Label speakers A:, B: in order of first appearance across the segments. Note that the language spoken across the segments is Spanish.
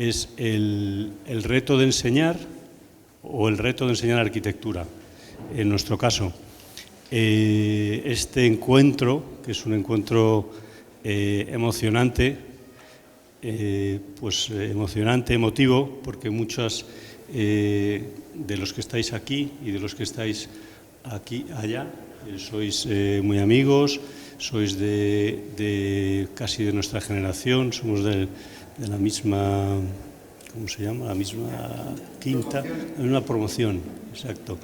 A: es el reto de enseñar o el reto de enseñar arquitectura, en nuestro caso. Este encuentro, que es un encuentro emocionante, emocionante, emotivo, porque muchos de los que estáis aquí y de los que estáis allá, sois muy amigos, sois casi de nuestra generación, somos de la misma, ¿cómo se llama? La misma quinta, una promoción, exacto.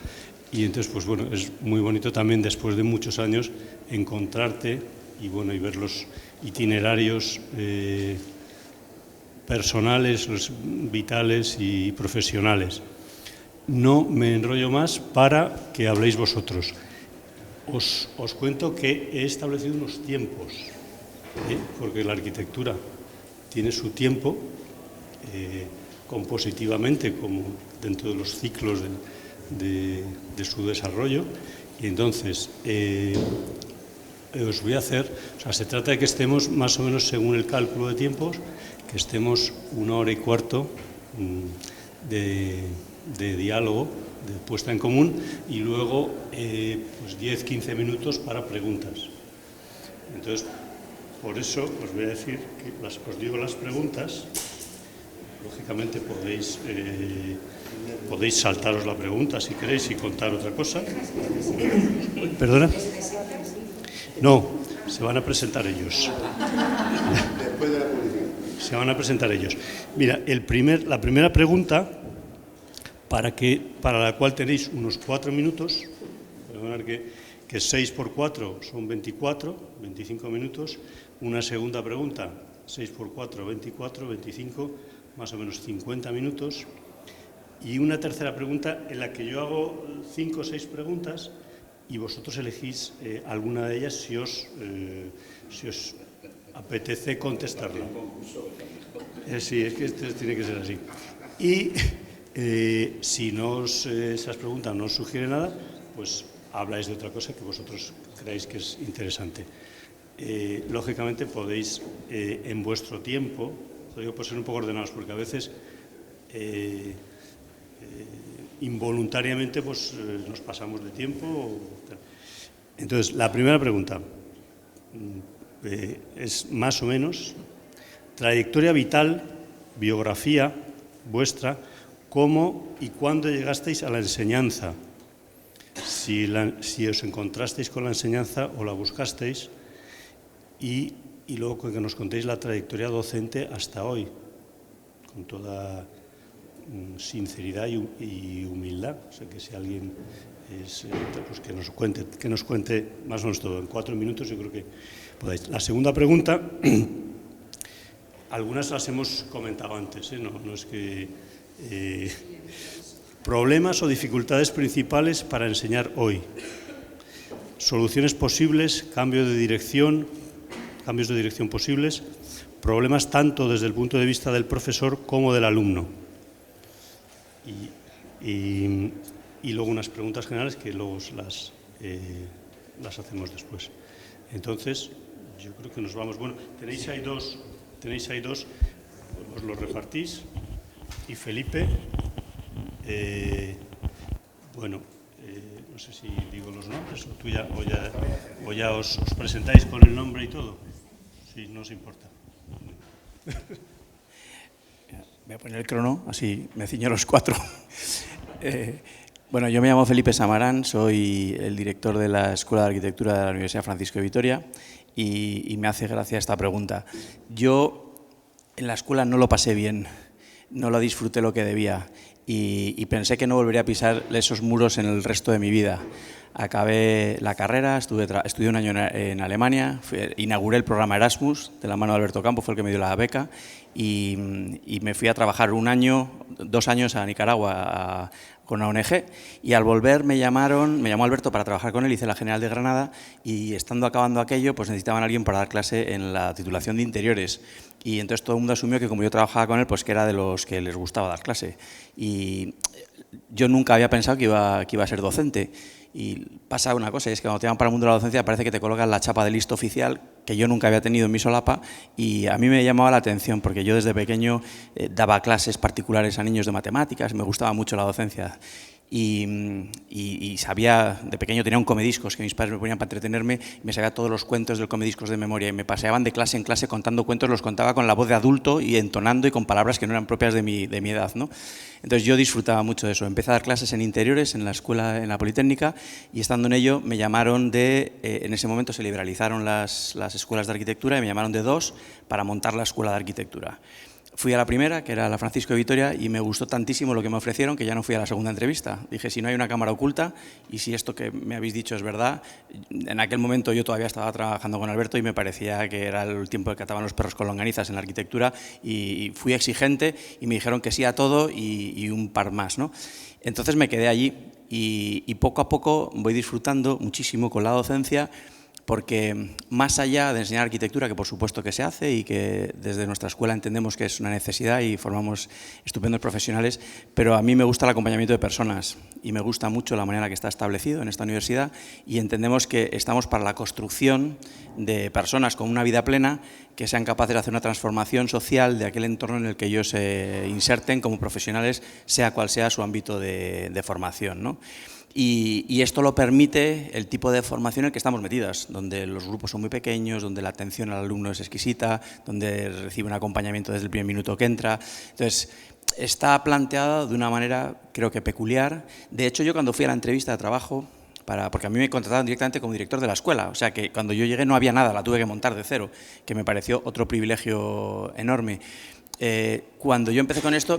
A: Y entonces, pues bueno, es muy bonito también después de muchos años encontrarte y bueno, y ver los itinerarios personales, los vitales y profesionales. No me enrollo más para que habléis vosotros. Os cuento que he establecido unos tiempos, porque la arquitectura tiene su tiempo compositivamente, como dentro de los ciclos de su desarrollo, y entonces os voy a hacer, o sea, se trata de que estemos más o menos según el cálculo de tiempos, que estemos 1 hora y cuarto de diálogo, de puesta en común, y luego pues 10-15 minutos para preguntas. Entonces, por eso os voy a decir que os digo las preguntas. Lógicamente podéis saltaros la pregunta si queréis y contar otra cosa. ¿Perdona? No, se van a presentar ellos.
B: Después de la publicidad.
A: Se van a presentar ellos. Mira, la primera pregunta, para la cual tenéis unos 4 minutos, perdonad que 6 por 4 son 24, 25 minutos. Una segunda pregunta, 6 por 4, 24, 25, más o menos 50 minutos. Y una tercera pregunta en la que yo hago 5 o 6 preguntas y vosotros elegís alguna de ellas si os apetece contestarla. Sí, es que esto tiene que ser así. Y si esas preguntas no os sugieren nada, pues habláis de otra cosa que vosotros creáis que es interesante. Lógicamente podéis, en vuestro tiempo, lo digo por ser un poco ordenados, porque a veces involuntariamente pues, nos pasamos de tiempo. Entonces, la primera pregunta es más o menos trayectoria vital, biografía vuestra, cómo y cuándo llegasteis a la enseñanza, si os encontrasteis con la enseñanza o la buscasteis, y luego que nos contéis la trayectoria docente hasta hoy, con toda sinceridad y humildad. O sea, que si alguien pues que nos cuente más o menos todo. En 4 minutos yo creo que podáis. La segunda pregunta, algunas las hemos comentado antes, no es que... problemas o dificultades principales para enseñar hoy. Soluciones posibles, cambios de dirección posibles, problemas tanto desde el punto de vista del profesor como del alumno. Y luego unas preguntas generales que luego las hacemos después. Entonces, yo creo que nos vamos. Bueno, tenéis ahí dos, os los repartís. Y Felipe, no sé si digo los nombres o ya os presentáis con el nombre y todo, si no os importa.
C: Voy a poner el crono, así me ciño los 4. Bueno, yo me llamo Felipe Samarán, soy el director de la Escuela de Arquitectura de la Universidad Francisco de Vitoria y me hace gracia esta pregunta. Yo en la escuela no lo pasé bien, no lo disfruté lo que debía y pensé que no volvería a pisar esos muros en el resto de mi vida. Acabé la carrera, estudié un año en Alemania, inauguré el programa Erasmus, de la mano de Alberto Campo, fue el que me dio la beca, y me fui a trabajar 2 años a Nicaragua con una ONG, y al volver me llamó Alberto para trabajar con él, hice la General de Granada, y estando acabando aquello, pues necesitaban a alguien para dar clase en la titulación de interiores. Y entonces todo el mundo asumió que como yo trabajaba con él, pues que era de los que les gustaba dar clase. Y yo nunca había pensado que iba a ser docente. Y pasa una cosa, y es que cuando te llaman para el mundo de la docencia parece que te colocan la chapa de listo oficial, que yo nunca había tenido en mi solapa, y a mí me llamaba la atención, porque yo desde pequeño daba clases particulares a niños de matemáticas, me gustaba mucho la docencia. Y sabía, de pequeño tenía un comediscos que mis padres me ponían para entretenerme, y me sabía todos los cuentos del comediscos de memoria, y me paseaban de clase en clase contando cuentos, los contaba con la voz de adulto y entonando y con palabras que no eran propias de mi edad, ¿no? Entonces yo disfrutaba mucho de eso. Empecé a dar clases en interiores en la escuela, en la Politécnica, y estando en ello me llamaron en ese momento se liberalizaron las escuelas de arquitectura, y me llamaron de 2 para montar la escuela de arquitectura. Fui a la primera, que era la Francisco de Vitoria, y me gustó tantísimo lo que me ofrecieron que ya no fui a la segunda entrevista. Dije, si no hay una cámara oculta y si esto que me habéis dicho es verdad, en aquel momento yo todavía estaba trabajando con Alberto y me parecía que era el tiempo que cataban los perros con longanizas en la arquitectura, y fui exigente y me dijeron que sí a todo y un par más, ¿no? Entonces me quedé allí y poco a poco voy disfrutando muchísimo con la docencia, porque más allá de enseñar arquitectura, que por supuesto que se hace y que desde nuestra escuela entendemos que es una necesidad y formamos estupendos profesionales, pero a mí me gusta el acompañamiento de personas y me gusta mucho la manera en la que está establecido en esta universidad, y entendemos que estamos para la construcción de personas con una vida plena que sean capaces de hacer una transformación social de aquel entorno en el que ellos se inserten como profesionales, sea cual sea su ámbito de formación, ¿no? Y esto lo permite el tipo de formación en el que estamos metidas, donde los grupos son muy pequeños, donde la atención al alumno es exquisita, donde recibe un acompañamiento desde el primer minuto que entra. Entonces, está planteada de una manera, creo que peculiar. De hecho, yo cuando fui a la entrevista de trabajo, porque a mí me contrataron directamente como director de la escuela, o sea que cuando yo llegué no había nada, la tuve que montar de cero, que me pareció otro privilegio enorme. Cuando yo empecé con esto,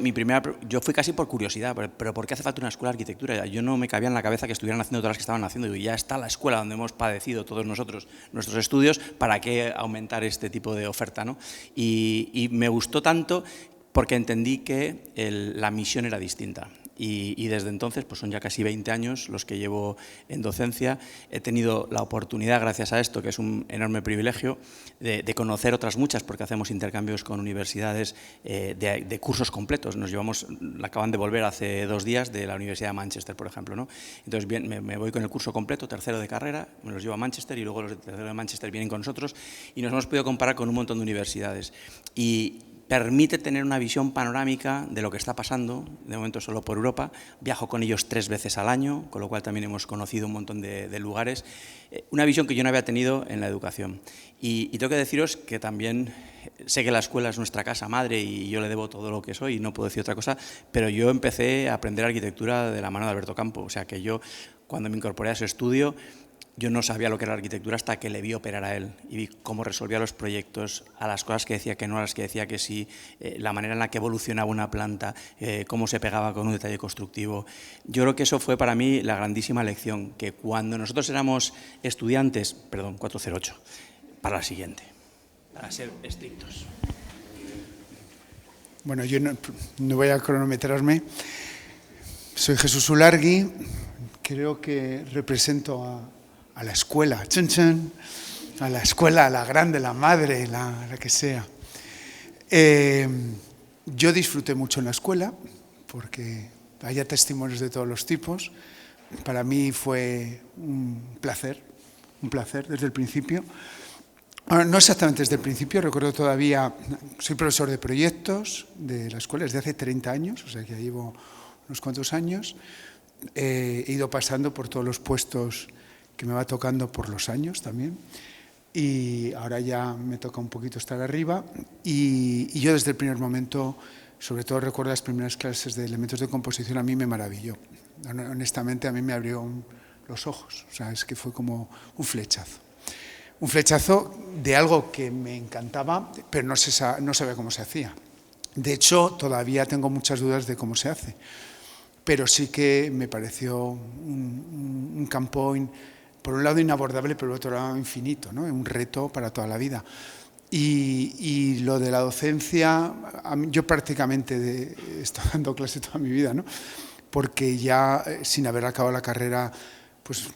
C: yo fui casi por curiosidad, pero ¿por qué hace falta una escuela de arquitectura? Yo no me cabía en la cabeza que estuvieran haciendo todas las que estaban haciendo. Y ya está la escuela donde hemos padecido todos nosotros nuestros estudios, ¿para qué aumentar este tipo de oferta, ¿no? Y me gustó tanto porque entendí que la misión era distinta. Y desde entonces, pues son ya casi 20 años los que llevo en docencia. He tenido la oportunidad, gracias a esto, que es un enorme privilegio, de conocer otras muchas, porque hacemos intercambios con universidades de cursos completos. Acaban de volver hace 2 días de la Universidad de Manchester, por ejemplo, ¿no? Entonces me voy con el curso completo, tercero de carrera, me los llevo a Manchester y luego los de tercero de Manchester vienen con nosotros y nos hemos podido comparar con un montón de universidades. Y permite tener una visión panorámica de lo que está pasando, de momento solo por Europa. Viajo con ellos 3 veces al año, con lo cual también hemos conocido un montón de lugares. Una visión que yo no había tenido en la educación. Y tengo que deciros que también sé que la escuela es nuestra casa madre y yo le debo todo lo que soy y no puedo decir otra cosa, pero yo empecé a aprender arquitectura de la mano de Alberto Campo. O sea que yo, cuando me incorporé a ese estudio, yo no sabía lo que era la arquitectura hasta que le vi operar a él y vi cómo resolvía los proyectos, a las cosas que decía que no, a las que decía que sí, la manera en la que evolucionaba una planta, cómo se pegaba con un detalle constructivo. Yo creo que eso fue para mí la grandísima lección, que cuando nosotros éramos estudiantes, perdón, 408, para la siguiente, para ser estrictos.
D: Bueno, yo no voy a cronometrarme. Soy Jesús Ulargui, creo que represento a la escuela, ¡chan, chan! A la escuela, a la grande, la madre, la que sea. Yo disfruté mucho en la escuela, porque había testimonios de todos los tipos. Para mí fue un placer desde el principio. Bueno, no exactamente desde el principio, recuerdo todavía, soy profesor de proyectos de la escuela desde hace 30 años, o sea que ya llevo unos cuantos años. He ido pasando por todos los puestos que me va tocando por los años también, y ahora ya me toca un poquito estar arriba, y yo desde el primer momento, sobre todo recuerdo las primeras clases de elementos de composición, a mí me maravilló. Honestamente, a mí me abrió los ojos, o sea, es que fue como un flechazo de algo que me encantaba, pero no sabía cómo se hacía. De hecho, todavía tengo muchas dudas de cómo se hace, pero sí que me pareció un campo, por un lado inabordable, pero por otro lado infinito, ¿no? Un reto para toda la vida. Y lo de la docencia, yo prácticamente he estado dando clase toda mi vida, ¿no? Porque ya sin haber acabado la carrera, pues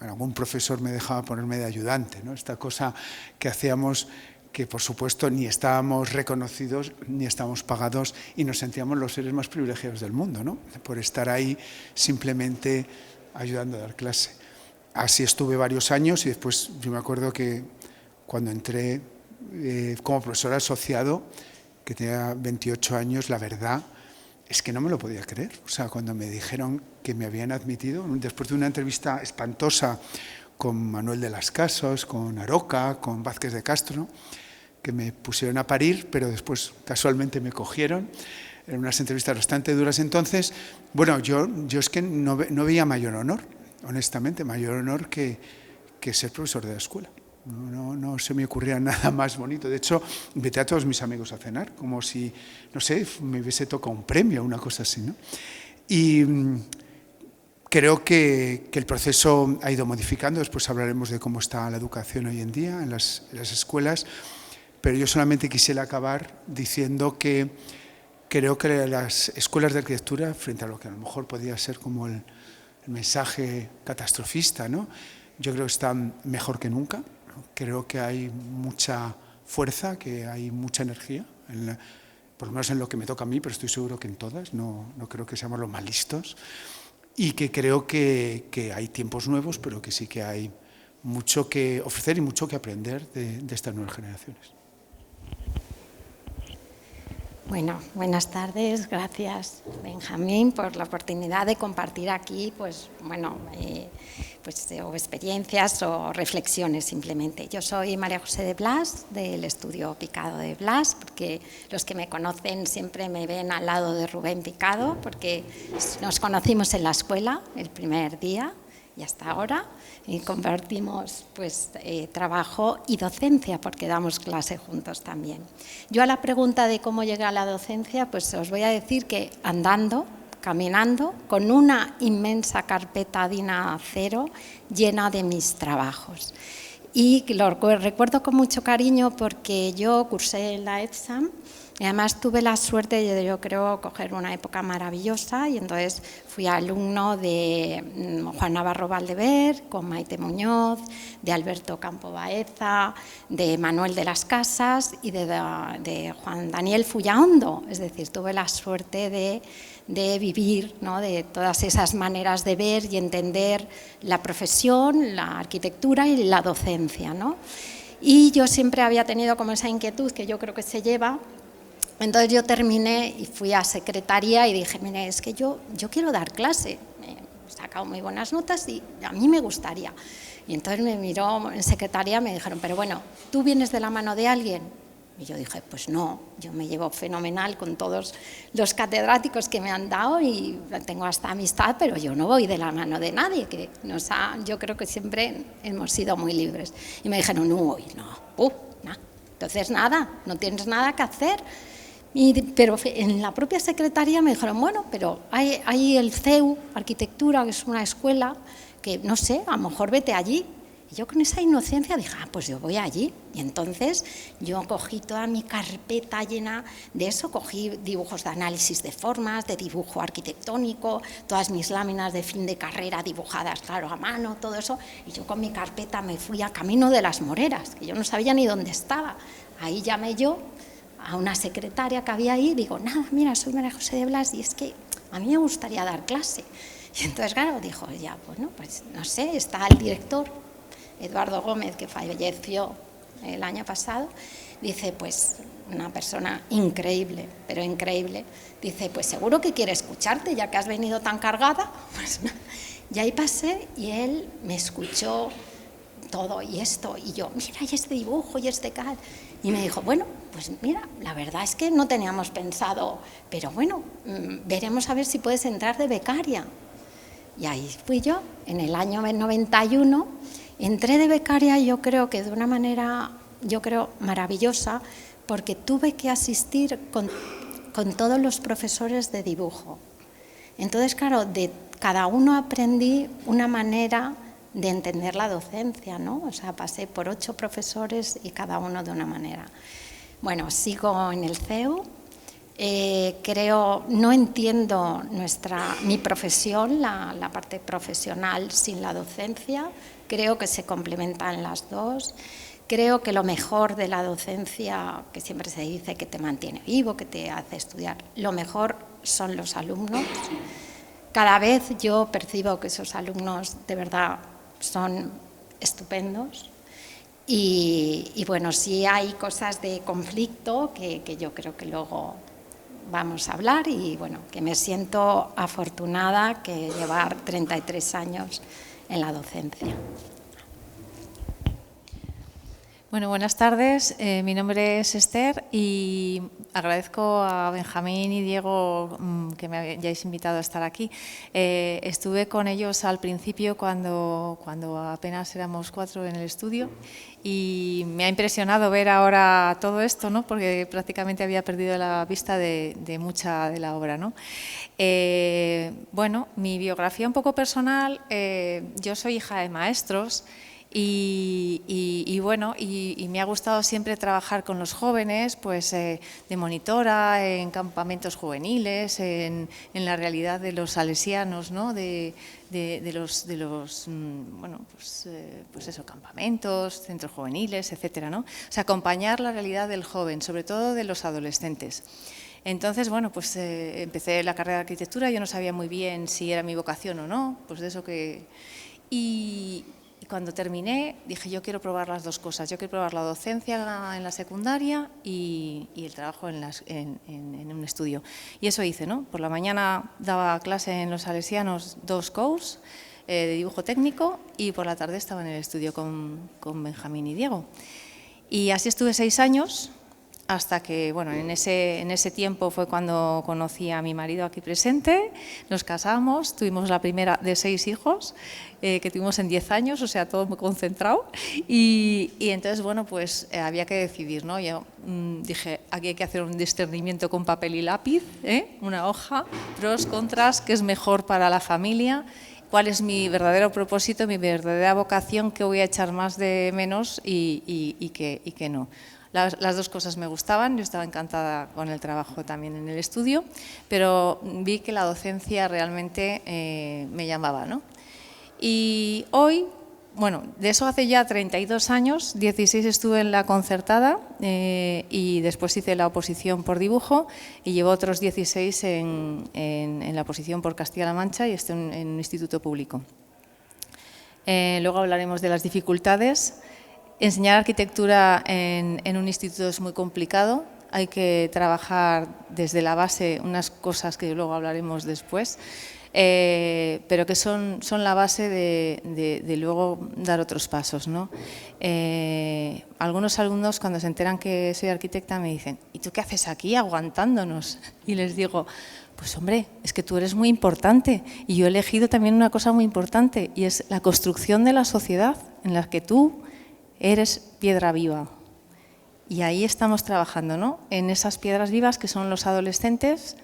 D: algún profesor me dejaba ponerme de ayudante, ¿no? Esta cosa que hacíamos que por supuesto ni estábamos reconocidos ni estábamos pagados y nos sentíamos los seres más privilegiados del mundo, ¿no? Por estar ahí simplemente ayudando a dar clase. Así estuve varios años y después yo me acuerdo que cuando entré como profesor asociado, que tenía 28 años, la verdad es que no me lo podía creer. O sea, cuando me dijeron que me habían admitido, después de una entrevista espantosa con Manuel de las Casas, con Aroca, con Vázquez de Castro, que me pusieron a parir, pero después casualmente me cogieron. Eran unas entrevistas bastante duras entonces. Bueno, yo es que no veía mayor honor, honestamente, mayor honor que ser profesor de la escuela. No se me ocurría nada más bonito. De hecho, invité a todos mis amigos a cenar, como si, no sé, me hubiese tocado un premio o una cosa así, ¿no? Y creo que el proceso ha ido modificando. Después hablaremos de cómo está la educación hoy en día en las escuelas. Pero yo solamente quisiera acabar diciendo que creo que las escuelas de arquitectura, frente a lo que a lo mejor podría ser como el mensaje catastrofista, ¿no? Yo creo que están mejor que nunca. Creo que hay mucha fuerza, que hay mucha energía, por lo menos en lo que me toca a mí, pero estoy seguro que en todas, no creo que seamos los más listos. Y que creo que hay tiempos nuevos, pero que sí que hay mucho que ofrecer y mucho que aprender de estas nuevas generaciones.
E: Bueno, buenas tardes. Gracias, Benjamín, por la oportunidad de compartir aquí, o experiencias o reflexiones simplemente. Yo soy María José de Blas, del estudio Picado de Blas, porque los que me conocen siempre me ven al lado de Rubén Picado, porque nos conocimos en la escuela el primer día y hasta ahora, y compartimos trabajo y docencia, porque damos clase juntos también. Yo a la pregunta de cómo llegué a la docencia, pues os voy a decir que andando, caminando, con una inmensa carpeta DIN A0 llena de mis trabajos. Y lo recuerdo con mucho cariño porque yo cursé en la ETSAM y además tuve la suerte, yo creo, coger una época maravillosa, y entonces fui alumno de Juan Navarro Valdever, con Maite Muñoz, de Alberto Campo Baeza, de Manuel de las Casas y de Juan Daniel Fullaondo. Es decir, tuve la suerte de vivir, ¿no?, de todas esas maneras de ver y entender la profesión, la arquitectura y la docencia, ¿no? Y yo siempre había tenido como esa inquietud que yo creo que se lleva. Entonces yo terminé y fui a secretaría y dije, mire, es que yo quiero dar clase, he sacado muy buenas notas y a mí me gustaría. Y entonces me miró en secretaría y me dijeron, pero bueno, ¿tú vienes de la mano de alguien? Y yo dije, pues no, yo me llevo fenomenal con todos los catedráticos que me han dado y tengo hasta amistad, pero yo no voy de la mano de nadie, que yo creo que siempre hemos sido muy libres. Y me dijeron, no. Entonces nada, no tienes nada que hacer. Pero en la propia secretaría me dijeron, bueno, pero hay el CEU, Arquitectura, que es una escuela, que no sé, a lo mejor vete allí. Y yo con esa inocencia dije, pues yo voy allí. Y entonces yo cogí toda mi carpeta llena de eso, cogí dibujos de análisis de formas, de dibujo arquitectónico, todas mis láminas de fin de carrera dibujadas, claro, a mano, todo eso. Y yo con mi carpeta me fui a Camino de las Moreras, que yo no sabía ni dónde estaba. Ahí llamé yo a una secretaria que había ahí, digo, nada, mira, soy María José de Blas y es que a mí me gustaría dar clase. Y entonces, claro, dijo, ya, bueno, pues no sé, está el director, Eduardo Gómez, que falleció el año pasado, dice, pues una persona increíble, pero increíble, dice, pues seguro que quiere escucharte, ya que has venido tan cargada. Pues, y ahí pasé y él me escuchó todo y esto, y yo, mira, y este dibujo, y este cal. Y me dijo, bueno, pues mira, la verdad es que no teníamos pensado, pero bueno, veremos a ver si puedes entrar de becaria. Y ahí fui yo, en el año 91, entré de becaria, yo creo que de una manera, maravillosa, porque tuve que asistir con todos los profesores de dibujo. Entonces, claro, de cada uno aprendí una manera de entender la docencia, ¿no? O sea, pasé por 8 profesores y cada uno de una manera. Bueno, sigo en el CEU. No entiendo mi profesión, la parte profesional sin la docencia. Creo que se complementan las dos. creo que lo mejor de la docencia, que siempre se dice que te mantiene vivo, que te hace estudiar, lo mejor son los alumnos. Cada vez yo percibo que esos alumnos de verdad son estupendos. Y bueno, sí hay cosas de conflicto que yo creo que luego vamos a hablar, y bueno, que me siento afortunada que llevar 33 años en la docencia.
F: Bueno, buenas tardes. Mi nombre es Esther y agradezco a Benjamín y Diego que me hayáis invitado a estar aquí. Estuve con ellos al principio cuando apenas éramos 4 en el estudio, y me ha impresionado ver ahora todo esto, ¿no? Porque prácticamente había perdido la vista de mucha de la obra, ¿no? Bueno, mi biografía un poco personal, yo soy hija de maestros. Bueno, me ha gustado siempre trabajar con los jóvenes, pues de monitora, en campamentos juveniles, en la realidad de los salesianos, ¿no? de los bueno, pues eso, campamentos, centros juveniles, etcétera, ¿no? O sea, acompañar la realidad del joven, sobre todo de los adolescentes. Entonces, bueno, pues empecé la carrera de arquitectura, yo no sabía muy bien si era mi vocación o no, pues de eso que... Y cuando terminé dije, yo quiero probar las dos cosas, yo quiero probar la docencia en la secundaria y el trabajo en un estudio. Y eso hice, ¿no? Por la mañana daba clase en los salesianos 2 courses de dibujo técnico, y por la tarde estaba en el estudio con Benjamín y Diego. Y así estuve 6 años, hasta que, bueno, en ese tiempo fue cuando conocí a mi marido aquí presente, nos casamos, tuvimos la primera de 6 hijos, que tuvimos en 10 años, o sea, todo muy concentrado, y entonces, bueno, pues había que decidir, ¿no? Yo dije, aquí hay que hacer un discernimiento con papel y lápiz, una hoja, pros, contras, qué es mejor para la familia, cuál es mi verdadero propósito, mi verdadera vocación, qué voy a echar más de menos y qué no. Las dos cosas me gustaban, yo estaba encantada con el trabajo también en el estudio, pero vi que la docencia realmente me llamaba, ¿no? Y hoy, bueno, de eso hace ya 32 años, 16 estuve en la concertada y después hice la oposición por dibujo, y llevo otros 16 en la oposición por Castilla-La Mancha, y estoy en un instituto público. Luego hablaremos de las dificultades. Enseñar arquitectura en un instituto es muy complicado, hay que trabajar desde la base unas cosas que luego hablaremos después, pero que son la base de luego dar otros pasos, ¿no? Algunos alumnos, cuando se enteran que soy arquitecta, me dicen, ¿y tú qué haces aquí aguantándonos? Y les digo, pues hombre, es que tú eres muy importante, y yo he elegido también una cosa muy importante, y es la construcción de la sociedad en la que tú eres piedra viva. Y ahí estamos trabajando, ¿no? En esas piedras vivas que son los adolescentes,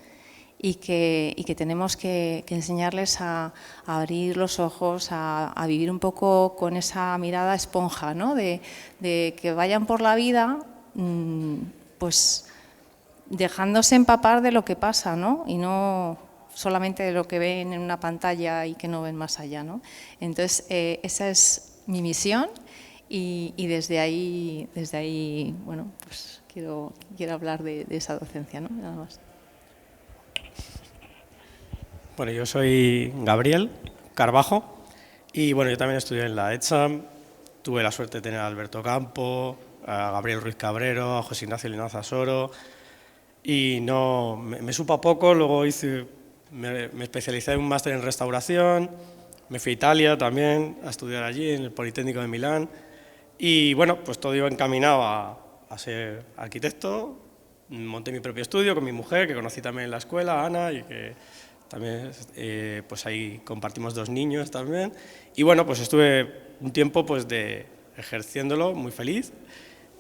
F: y que tenemos que enseñarles a abrir los ojos, a vivir un poco con esa mirada esponja, ¿no? De que vayan por la vida pues dejándose empapar de lo que pasa, ¿no? Y no solamente de lo que ven en una pantalla y que no ven más allá, ¿no? Entonces, esa es mi misión. Y desde ahí, bueno, pues quiero hablar de esa docencia, ¿no? Nada más.
G: Bueno, yo soy Gabriel Carbajo, y bueno, yo también estudié en la ETSAM. Tuve la suerte de tener a Alberto Campo, a Gabriel Ruiz Cabrero, a José Ignacio Linaza Soro, y no, me supo a poco. Luego me especialicé en un máster en restauración, me fui a Italia también a estudiar allí en el Politécnico de Milán. Y bueno, pues todo iba encaminado a ser arquitecto. Monté mi propio estudio con mi mujer, que conocí también en la escuela, Ana, y que también pues ahí compartimos 2 niños también. Y bueno, pues estuve un tiempo pues ejerciéndolo, muy feliz.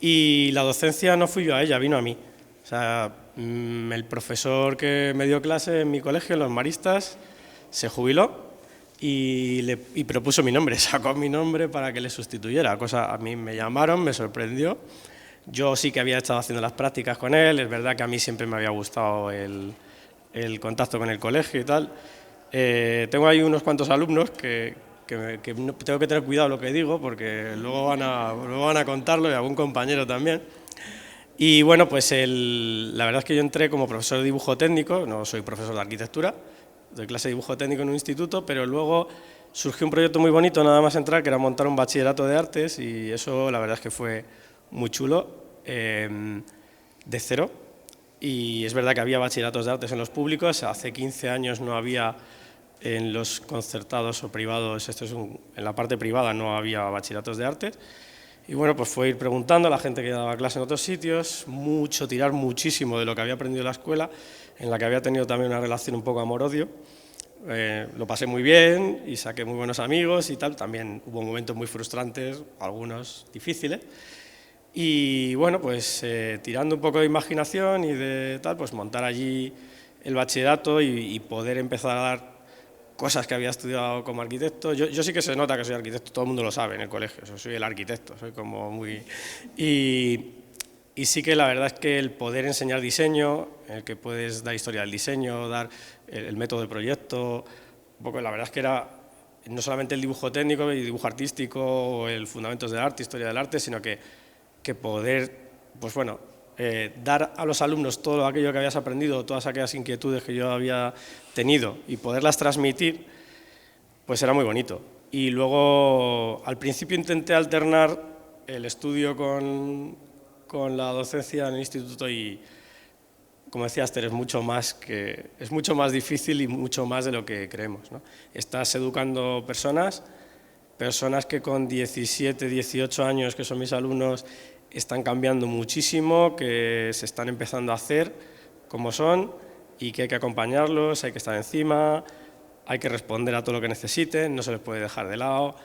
G: Y la docencia no fui yo a ella, vino a mí. O sea, el profesor que me dio clase en mi colegio, en los Maristas, se jubiló. Y propuso mi nombre, sacó mi nombre para que le sustituyera, cosa a mí me llamaron, me sorprendió. Yo sí que había estado haciendo las prácticas con él, es verdad que a mí siempre me había gustado el contacto con el colegio y tal. Tengo ahí unos cuantos alumnos que que tengo que tener cuidado lo que digo, porque luego van a contarlo, y algún compañero también. Y bueno, pues la verdad es que yo entré como profesor de dibujo técnico, no soy profesor de arquitectura, doy clase de dibujo técnico en un instituto, pero luego surgió un proyecto muy bonito nada más entrar, que era montar un bachillerato de artes, y eso la verdad es que fue muy chulo, de cero. Y es verdad que había bachilleratos de artes en los públicos, hace 15 años no había en los concertados o privados, en la parte privada no había bachilleratos de artes. Y bueno, pues fue ir preguntando a la gente que daba clase en otros sitios, tirar muchísimo de lo que había aprendido en la escuela, en la que había tenido también una relación un poco amor-odio. Lo pasé muy bien y saqué muy buenos amigos y tal, también hubo momentos muy frustrantes, algunos difíciles. Y bueno, pues tirando un poco de imaginación y de tal, pues montar allí el bachillerato y poder empezar a dar cosas que había estudiado como arquitecto. Yo sí que se nota que soy arquitecto, todo el mundo lo sabe en el colegio, soy el arquitecto, soy como muy... Y sí que la verdad es que el poder enseñar diseño, el que puedes dar historia del diseño, dar el método de proyecto, un poco, la verdad es que era no solamente el dibujo técnico y dibujo artístico, o el fundamentos del arte, historia del arte, sino que poder, pues bueno, dar a los alumnos todo aquello que habías aprendido, todas aquellas inquietudes que yo había tenido y poderlas transmitir, pues era muy bonito. Y luego, al principio intenté alternar el estudio con la docencia en el instituto y, como decía Esther, es mucho más difícil y mucho más de lo que creemos, ¿no? Estás educando personas que con 17, 18 años, que son mis alumnos, están cambiando muchísimo, que se están empezando a hacer como son y que hay que acompañarlos, hay que estar encima, hay que responder a todo lo que necesiten, no se les puede dejar de lado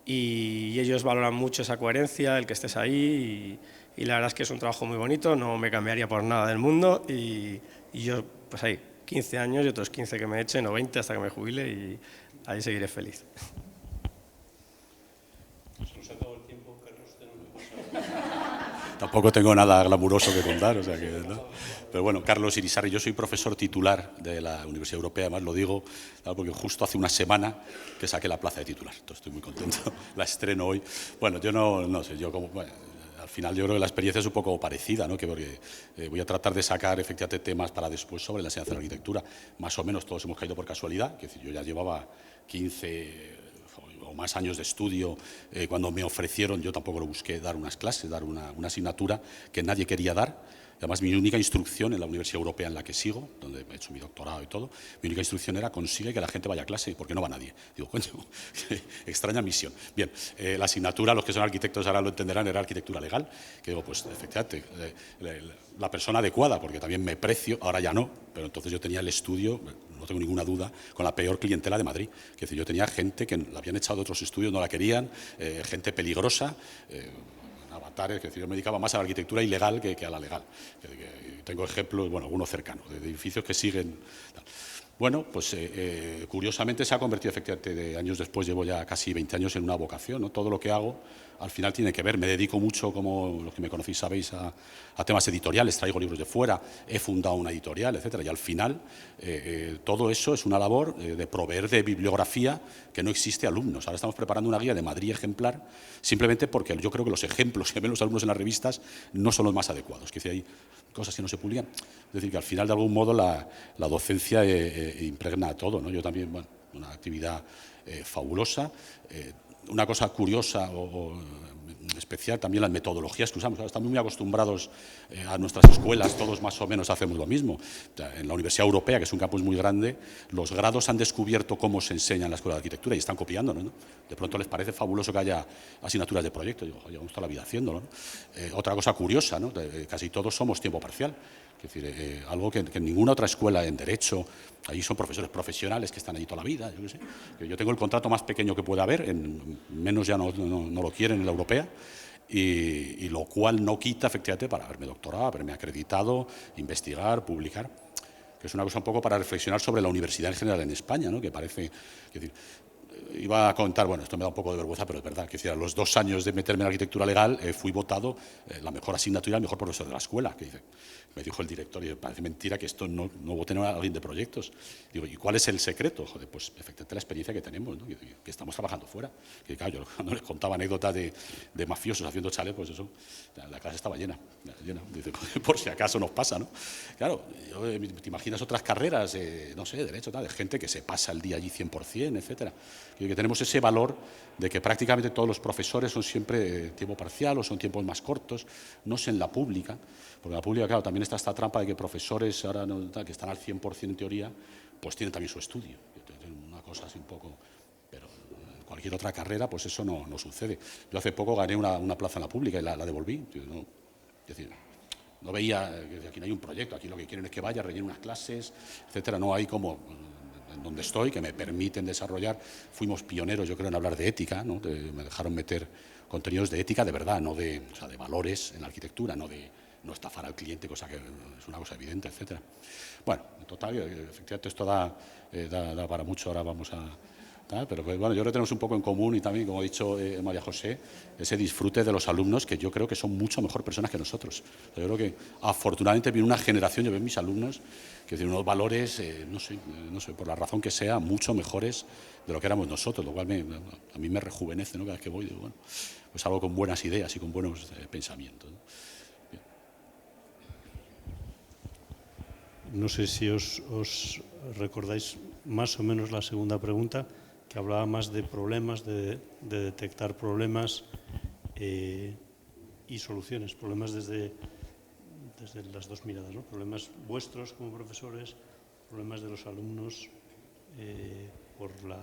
G: y ellos valoran mucho esa coherencia, el que estés ahí y la verdad es que es un trabajo muy bonito, no me cambiaría por nada del mundo y yo, pues ahí, 15 años y otros 15 que me echen o 20 hasta que me jubile y ahí seguiré feliz.
H: Tampoco tengo nada glamuroso que contar, o sea que, ¿no? Pero bueno, Carlos Irisarri, yo soy profesor titular de la Universidad Europea, además lo digo porque justo hace una semana que saqué la plaza de titular, entonces estoy muy contento, la estreno hoy. Bueno, yo no sé, yo como... Bueno, al final yo creo que la experiencia es un poco parecida, ¿no? Porque voy a tratar de sacar efectivamente temas para después sobre la enseñanza de la arquitectura. Más o menos todos hemos caído por casualidad, que yo ya llevaba 15 o más años de estudio. Cuando me ofrecieron, yo tampoco lo busqué, dar unas clases, dar una asignatura que nadie quería dar. Además, mi única instrucción en la Universidad Europea en la que sigo, donde he hecho mi doctorado y todo, mi única instrucción era consigue que la gente vaya a clase porque no va nadie. Digo, coño, extraña misión. Bien, la asignatura, los que son arquitectos ahora lo entenderán, era arquitectura legal, que digo, pues efectivamente, la persona adecuada, porque también me precio, ahora ya no, pero entonces yo tenía el estudio, no tengo ninguna duda, con la peor clientela de Madrid. Es decir, yo tenía gente que la habían echado de otros estudios, no la querían, gente peligrosa, avatares, que yo me dedicaba más a la arquitectura ilegal que a la legal. Tengo ejemplos, bueno, algunos cercanos, de edificios que siguen. Bueno, pues curiosamente se ha convertido efectivamente, años después, llevo ya casi 20 años en una vocación, ¿no? Todo lo que hago al final tiene que ver, me dedico mucho, como los que me conocéis sabéis, a temas editoriales, traigo libros de fuera, he fundado una editorial, etcétera, y al final todo eso es una labor de proveer de bibliografía que no existe a alumnos. Ahora estamos preparando una guía de Madrid ejemplar, simplemente porque yo creo que los ejemplos que ven los alumnos en las revistas no son los más adecuados, que si hay cosas que no se publican. Es decir, que al final, de algún modo, la docencia impregna a todo, ¿no? Yo también, bueno, una actividad fabulosa. Una cosa curiosa o especial, también las metodologías que usamos. Estamos muy acostumbrados a nuestras escuelas, todos más o menos hacemos lo mismo. En la Universidad Europea, que es un campus muy grande, los grados han descubierto cómo se enseña en la Escuela de Arquitectura y están copiándonos, ¿no? De pronto les parece fabuloso que haya asignaturas de proyecto. Digo, llevamos toda la vida haciéndolo, ¿no? Otra cosa curiosa, ¿no? Casi todos somos tiempo parcial. Es decir, algo que en ninguna otra escuela en Derecho, allí son profesores profesionales que están allí toda la vida, yo qué sé. Yo tengo el contrato más pequeño que pueda haber, menos ya no lo quieren en la europea, y lo cual no quita, efectivamente, para haberme doctorado, haberme acreditado, investigar, publicar, que es una cosa un poco para reflexionar sobre la universidad en general en España, ¿no? Que parece... Es decir, iba a contar, bueno, esto me da un poco de vergüenza, pero es verdad, que a los 2 años de meterme en arquitectura legal fui votado la mejor asignatura y el mejor profesor de la escuela. Que dice, me dijo el director, y parece mentira que esto no voten a alguien de proyectos. Digo, ¿y cuál es el secreto? Joder, pues efectivamente la experiencia que tenemos, ¿no? Que estamos trabajando fuera. Que claro, yo cuando les contaba anécdotas de mafiosos haciendo chalet, pues eso, la clase estaba llena. Dice, por si acaso nos pasa, ¿no? Claro, te imaginas otras carreras, no sé, derecho, tal, de gente que se pasa el día allí 100%, etcétera. Que tenemos ese valor de que prácticamente todos los profesores son siempre tiempo parcial o son tiempos más cortos, no sé en la pública, porque en la pública, claro, también está esta trampa de que profesores ahora que están al 100% en teoría, pues tienen también su estudio. Una cosa así un poco, pero en cualquier otra carrera, pues eso no sucede. Yo hace poco gané una plaza en la pública y la devolví. Es decir, no veía que aquí no hay un proyecto, aquí lo que quieren es que vaya, rellene unas clases, etcétera. No hay como en donde estoy, que me permiten desarrollar. Fuimos pioneros, yo creo, en hablar de ética, ¿no? Me dejaron meter contenidos de ética de verdad, no de valores en la arquitectura, no estafar al cliente, cosa que es una cosa evidente, etcétera. Bueno, en total, efectivamente esto da para mucho, ahora vamos a... Pero bueno, yo creo que tenemos un poco en común y también, como ha dicho María José, ese disfrute de los alumnos que yo creo que son mucho mejor personas que nosotros. Yo creo que afortunadamente viene una generación, yo veo en mis alumnos, que tienen unos valores, no sé, por la razón que sea, mucho mejores de lo que éramos nosotros, lo cual a mí me rejuvenece, ¿no? Cada vez que voy, digo, bueno, pues algo con buenas ideas y con buenos pensamientos, ¿no?
A: No sé si os recordáis más o menos la segunda pregunta, que hablaba más de problemas, de detectar problemas y soluciones, problemas desde las dos miradas, ¿no? Problemas vuestros como profesores, problemas de los alumnos por la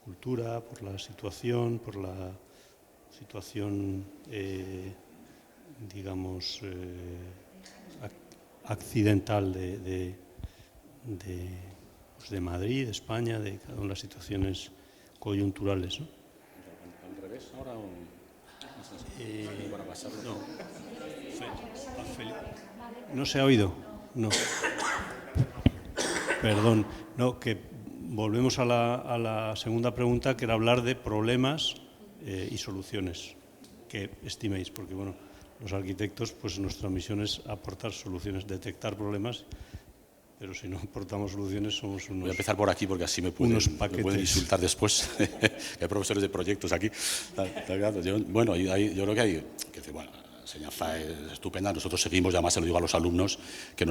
A: cultura, por la situación, digamos, accidental de Madrid, de España, de cada una de las situaciones coyunturales, ¿no?
H: ¿Al revés ahora o...? Para pasarlo.
A: No se ha oído. No. Perdón. No, que volvemos a la segunda pregunta, que era hablar de problemas y soluciones que estiméis, porque bueno, los arquitectos, pues nuestra misión es aportar soluciones, detectar problemas, pero si no aportamos soluciones somos unos...
H: Voy a empezar por aquí porque así me pueden insultar después. Hay profesores de proyectos aquí. Yo creo que hay... Bueno, la enseñanza es estupenda. Nosotros seguimos, y además se lo digo a los alumnos, que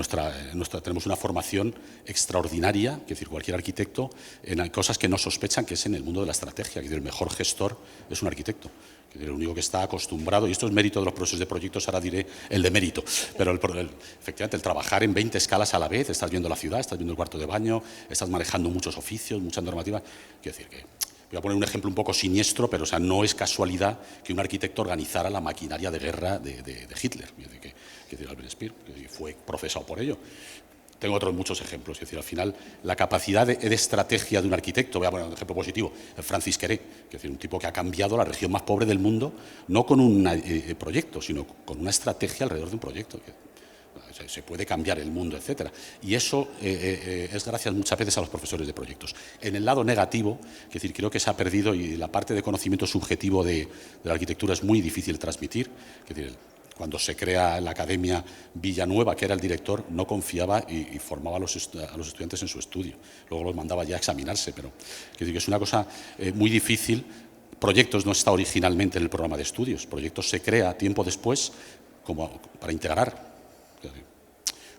H: tenemos una formación extraordinaria, es decir, cualquier arquitecto, en cosas que no sospechan, que es en el mundo de la estrategia. Es decir, el mejor gestor es un arquitecto. El único que está acostumbrado, y esto es mérito de los profesores de proyectos, ahora diré el de mérito, pero efectivamente el trabajar en 20 escalas a la vez, estás viendo la ciudad, estás viendo el cuarto de baño, estás manejando muchos oficios, muchas normativas. Quiero decir que, voy a poner un ejemplo un poco siniestro, pero o sea, no es casualidad que un arquitecto organizara la maquinaria de guerra de Hitler, que Albert Speer, que fue procesado por ello. Tengo otros muchos ejemplos, es decir, al final la capacidad de estrategia de un arquitecto, voy a poner un ejemplo positivo, Francis Queré, que es decir, un tipo que ha cambiado la región más pobre del mundo, no con un proyecto, sino con una estrategia alrededor de un proyecto. Se puede cambiar el mundo, etcétera. Y eso es gracias muchas veces a los profesores de proyectos. En el lado negativo, es decir, creo que se ha perdido, y la parte de conocimiento subjetivo de la arquitectura es muy difícil de transmitir, es decir, cuando se crea la Academia Villanueva, que era el director, no confiaba y formaba a los estudiantes en su estudio. Luego los mandaba ya a examinarse, pero que es una cosa muy difícil. Proyectos no está originalmente en el programa de estudios. Proyectos se crea tiempo después como para integrar.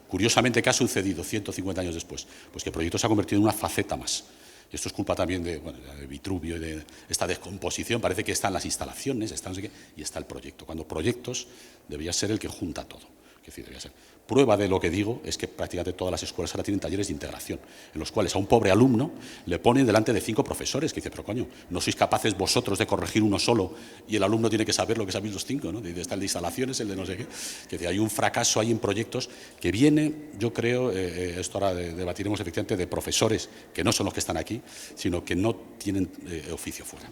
H: Curiosamente, ¿qué ha sucedido 150 años después? Pues que Proyectos se ha convertido en una faceta más. Y esto es culpa también de Vitruvio y de esta descomposición. Parece que están las instalaciones, está no sé qué, y está el proyecto. Cuando Proyectos debería ser el que junta todo. Es decir, debería ser. Prueba de lo que digo es que prácticamente todas las escuelas ahora tienen talleres de integración, en los cuales a un pobre alumno le ponen delante de 5 profesores, que dice, pero coño, ¿no sois capaces vosotros de corregir uno solo y el alumno tiene que saber lo que sabéis los 5? ¿No? Está el de instalaciones, el de no sé qué. Que dice, hay un fracaso ahí en Proyectos que viene, yo creo, esto ahora debatiremos efectivamente, de profesores que no son los que están aquí, sino que no tienen oficio fuera.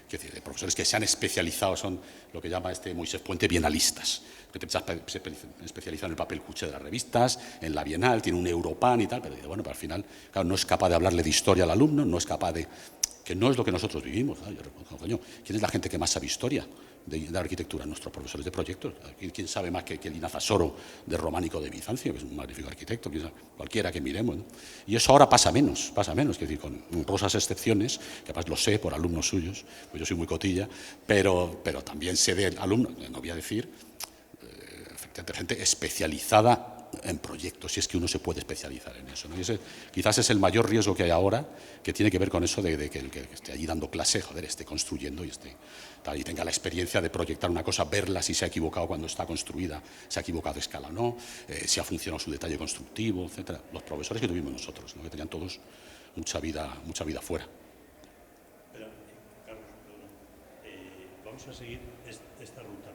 H: Es decir, de profesores que se han especializado, son lo que llama Moisés Puente bienalistas, que se especializan en el papel cuché de las revistas, en la Bienal, tiene un Europan y tal, pero bueno, al final, claro, no es capaz de hablarle de historia al alumno, no es capaz de... que no es lo que nosotros vivimos. Yo reconozco, coño, ¿quién es la gente que más sabe historia de arquitectura? Nuestros profesores de proyectos. ¿Quién sabe más que Linaza Soro de Románico de Bizancio, que es un magnífico arquitecto? Cualquiera que miremos, ¿no? Y eso ahora pasa menos, es decir, con honrosas excepciones, que además lo sé por alumnos suyos, pues yo soy muy cotilla, pero también sé de alumnos, no voy a decir, efectivamente, gente especializada en proyectos, si es que uno se puede especializar en eso, ¿no? Y ese quizás es el mayor riesgo que hay ahora, que tiene que ver con eso de que el que esté allí dando clase, joder, esté construyendo y tenga la experiencia de proyectar una cosa, verla si se ha equivocado cuando está construida, se ha equivocado de escala o no, si ha funcionado su detalle constructivo, etcétera. Los profesores que tuvimos nosotros, ¿no? Que tenían todos mucha vida fuera.
A: Pero, Carlos, vamos a seguir esta ruta.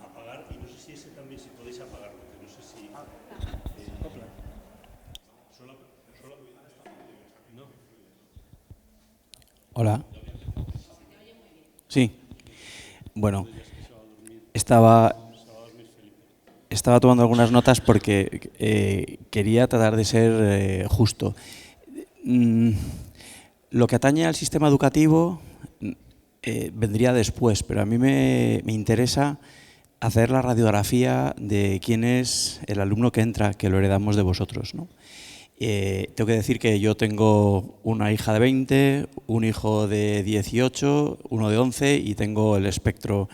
A: Apagar, y no sé si ese también, si podéis apagarlo, que no sé si... no.
C: Hola. Sí. Bueno, estaba tomando algunas notas porque quería tratar de ser justo. Lo que atañe al sistema educativo vendría después, pero a mí me interesa hacer la radiografía de quién es el alumno que entra, que lo heredamos de vosotros, ¿no? Tengo que decir que yo tengo una hija de 20, un hijo de 18, uno de 11 y tengo el espectro,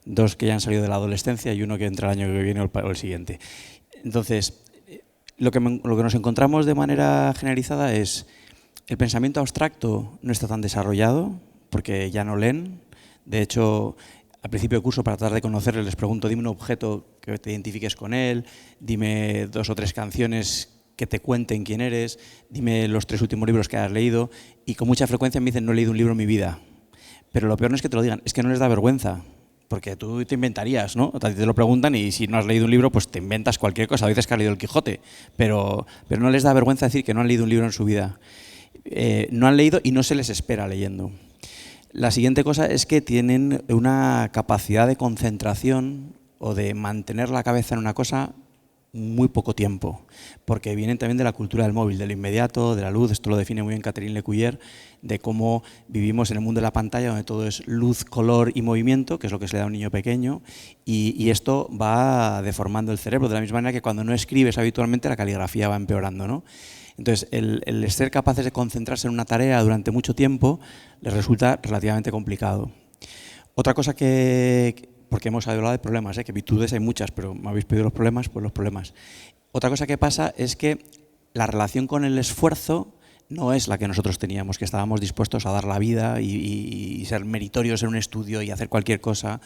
C: 2 que ya han salido de la adolescencia y uno que entra el año que viene o el siguiente. Entonces, lo que nos encontramos de manera generalizada es el pensamiento abstracto no está tan desarrollado porque ya no leen. De hecho, al principio del curso, para tratar de conocerles, les pregunto, dime un objeto que te identifiques con él, dime 2 o 3 canciones que te cuenten quién eres, dime los 3 últimos libros que has leído, y con mucha frecuencia me dicen, no he leído un libro en mi vida. Pero lo peor no es que te lo digan, es que no les da vergüenza, porque tú te inventarías, ¿no? A ti te lo preguntan y si no has leído un libro, pues te inventas cualquier cosa, a veces que has leído el Quijote, pero no les da vergüenza decir que no han leído un libro en su vida. No han leído y no se les espera leyendo. La siguiente cosa es que tienen una capacidad de concentración o de mantener la cabeza en una cosa muy poco tiempo, porque vienen también de la cultura del móvil, de lo inmediato, de la luz. Esto lo define muy bien Catherine Lecuyer, de cómo vivimos en el mundo de la pantalla, donde todo es luz, color y movimiento, que es lo que se le da a un niño pequeño, y esto va deformando el cerebro, de la misma manera que cuando no escribes habitualmente la caligrafía va empeorando, ¿no? Entonces, el ser capaces de concentrarse en una tarea durante mucho tiempo les resulta relativamente complicado. Otra cosa porque hemos hablado de problemas, que virtudes hay muchas, pero me habéis pedido los problemas, pues los problemas. Otra cosa que pasa es que la relación con el esfuerzo no es la que nosotros teníamos, que estábamos dispuestos a dar la vida y ser meritorios en un estudio y hacer cualquier cosa.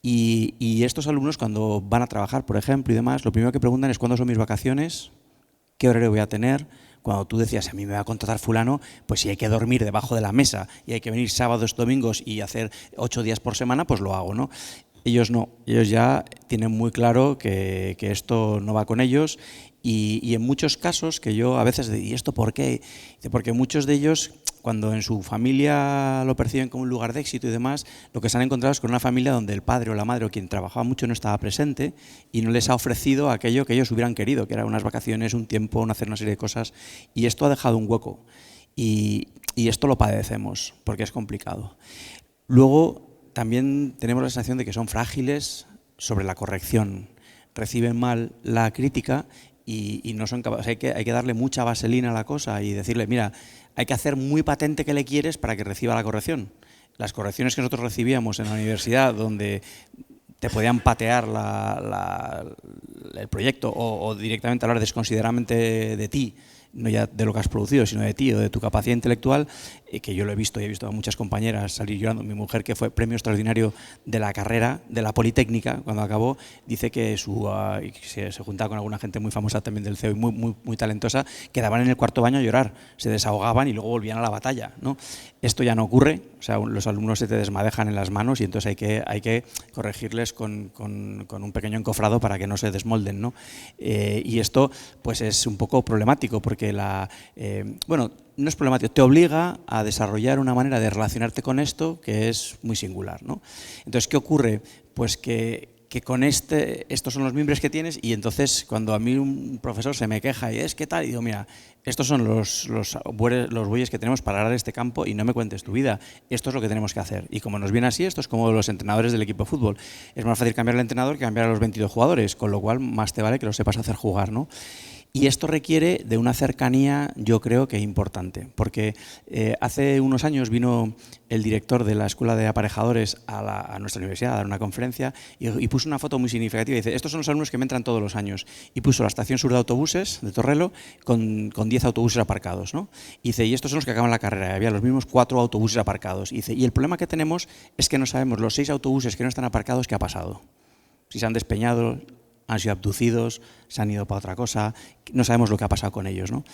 C: Y estos alumnos, cuando van a trabajar, por ejemplo, y demás, lo primero que preguntan es ¿cuándo son mis vacaciones? ¿Qué horario voy a tener? Cuando tú decías, a mí me va a contratar fulano, pues si hay que dormir debajo de la mesa y hay que venir sábados, domingos y hacer 8 días por semana, pues lo hago, ¿no? Ellos no, ellos ya tienen muy claro que esto no va con ellos y en muchos casos que yo a veces digo, ¿y esto por qué? Porque muchos de ellos, cuando en su familia lo perciben como un lugar de éxito y demás, lo que se han encontrado es con una familia donde el padre o la madre o quien trabajaba mucho no estaba presente y no les ha ofrecido aquello que ellos hubieran querido, que eran unas vacaciones, un tiempo, hacer una serie de cosas, y esto ha dejado un hueco y esto lo padecemos porque es complicado. Luego, también tenemos la sensación de que son frágiles sobre la corrección, reciben mal la crítica y no son capaces. Hay que darle mucha vaselina a la cosa y decirle, mira, hay que hacer muy patente que le quieres para que reciba la corrección. Las correcciones que nosotros recibíamos en la universidad, donde te podían patear el proyecto o directamente hablar desconsideradamente de ti, no ya de lo que has producido, sino de ti o de tu capacidad intelectual, que yo lo he visto y he visto a muchas compañeras salir llorando. Mi mujer, que fue premio extraordinario de la carrera, de la Politécnica, cuando acabó, dice que se juntaba con alguna gente muy famosa también del CEO y muy talentosa, quedaban en el cuarto baño a llorar, se desahogaban y luego volvían a la batalla, ¿no? Esto ya no ocurre, o sea, los alumnos se te desmadejan en las manos y entonces hay que corregirles con un pequeño encofrado para que no se desmolden, ¿no? Y esto pues es un poco problemático porque bueno, no es problemático, te obliga a desarrollar una manera de relacionarte con esto que es muy singular, ¿no? Entonces, ¿qué ocurre? Pues que que con estos son los mimbres que tienes, y entonces cuando a mí un profesor se me queja y es que tal, y digo, mira, estos son los bueyes que tenemos para arar este campo y no me cuentes tu vida, esto es lo que tenemos que hacer. Y como nos viene así, esto es como los entrenadores del equipo de fútbol. Es más fácil cambiar al entrenador que cambiar a los 22 jugadores, con lo cual más te vale que lo sepas hacer jugar, ¿no? Y esto requiere de una cercanía, yo creo que importante, porque hace unos años vino el director de la Escuela de Aparejadores a nuestra universidad a dar una conferencia y puso una foto muy significativa. Dice, estos son los alumnos que me entran todos los años. Y puso la estación sur de autobuses de Torrelo con 10 autobuses aparcados, ¿no? Y dice, y estos son los que acaban la carrera. Y había los mismos 4 autobuses aparcados. Y dice, y el problema que tenemos es que no sabemos los 6 autobuses que no están aparcados qué ha pasado. Si se han despeñado, han sido abducidos, se han ido para otra cosa, no sabemos lo que ha pasado con ellos, ¿no?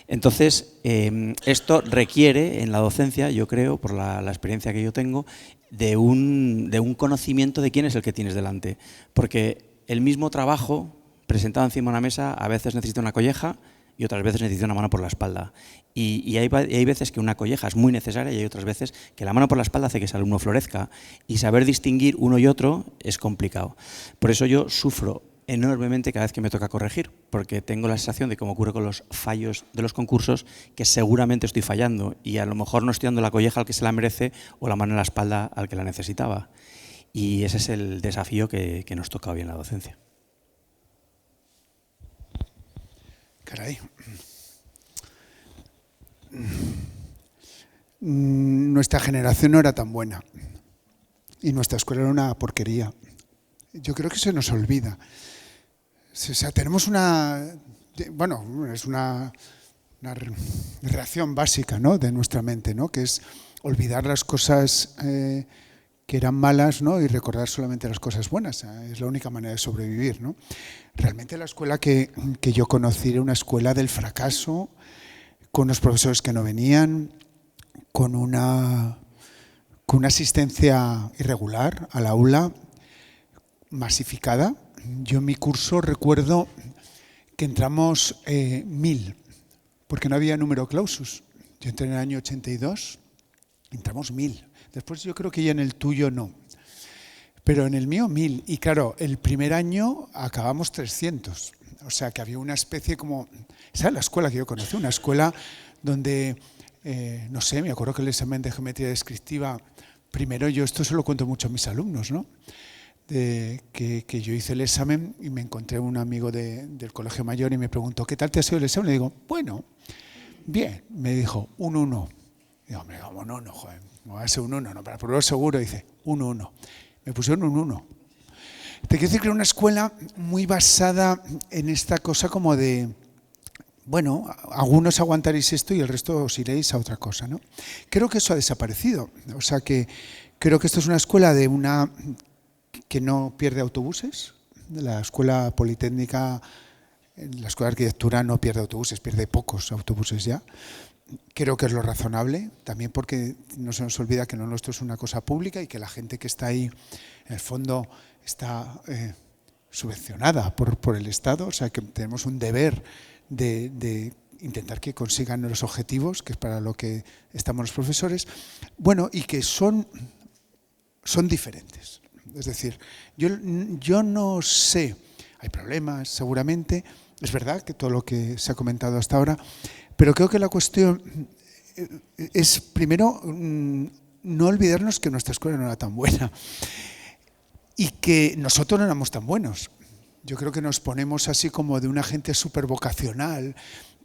C: Entonces, esto requiere en la docencia, yo creo, por la experiencia que yo tengo, de un conocimiento de quién es el que tienes delante. Porque el mismo trabajo presentado encima de una mesa a veces necesita una colleja y otras veces necesita una mano por la espalda. Y hay veces que una colleja es muy necesaria y hay otras veces que la mano por la espalda hace que ese alumno florezca. Y saber distinguir uno y otro es complicado. Por eso yo sufro enormemente cada vez que me toca corregir, porque tengo la sensación de, como ocurre con los fallos de los concursos, que seguramente estoy fallando y a lo mejor no estoy dando la colleja al que se la merece o la mano en la espalda al que la necesitaba. Y ese es el desafío que nos toca hoy en la docencia.
D: Caray. Nuestra generación no era tan buena y nuestra escuela era una porquería. Yo creo que se nos olvida. O sea, tenemos es una reacción básica, ¿no?, de nuestra mente, ¿no?, que es olvidar las cosas que eran malas, ¿no?, y recordar solamente las cosas buenas. Es la única manera de sobrevivir, ¿no? Realmente la escuela que yo conocí era una escuela del fracaso, con unos profesores que no venían, con una asistencia irregular al aula, masificada. Yo en mi curso recuerdo que entramos 1000, porque no había número clausus. Yo entré en el año 82, entramos 1000. Después yo creo que ya en el tuyo no. Pero en el mío 1000. Y claro, el primer año acabamos 300. O sea que había una especie como... Esa es la escuela que yo conocí, una escuela donde, no sé, me acuerdo que el examen de geometría descriptiva, primero yo esto se lo cuento mucho a mis alumnos, ¿no? Que yo hice el examen y me encontré un amigo del colegio mayor y me preguntó, ¿qué tal te ha sido el examen? Le digo, bueno, bien. Me dijo, un 1. Digo, hombre, como no, joder, no va a ser un 1, no, para probarlo seguro. Dice, un 1. Me pusieron un 1. Te quiero decir que era una escuela muy basada en esta cosa como de, bueno, algunos aguantaréis esto y el resto os iréis a otra cosa, ¿no? Creo que eso ha desaparecido. O sea que creo que esto es una escuela que no pierde autobuses. La escuela politécnica, la escuela de arquitectura no pierde autobuses, pierde pocos autobuses ya. Creo que es lo razonable, también porque no se nos olvida que lo nuestro es una cosa pública y que la gente que está ahí, en el fondo, está subvencionada por el Estado. O sea que tenemos un deber de intentar que consigan los objetivos, que es para lo que estamos los profesores. Bueno, y que son diferentes. Es decir, yo no sé, hay problemas seguramente, es verdad que todo lo que se ha comentado hasta ahora, pero creo que la cuestión es, primero, no olvidarnos que nuestra escuela no era tan buena y que nosotros no éramos tan buenos. Yo creo que nos ponemos así como de una gente súper vocacional,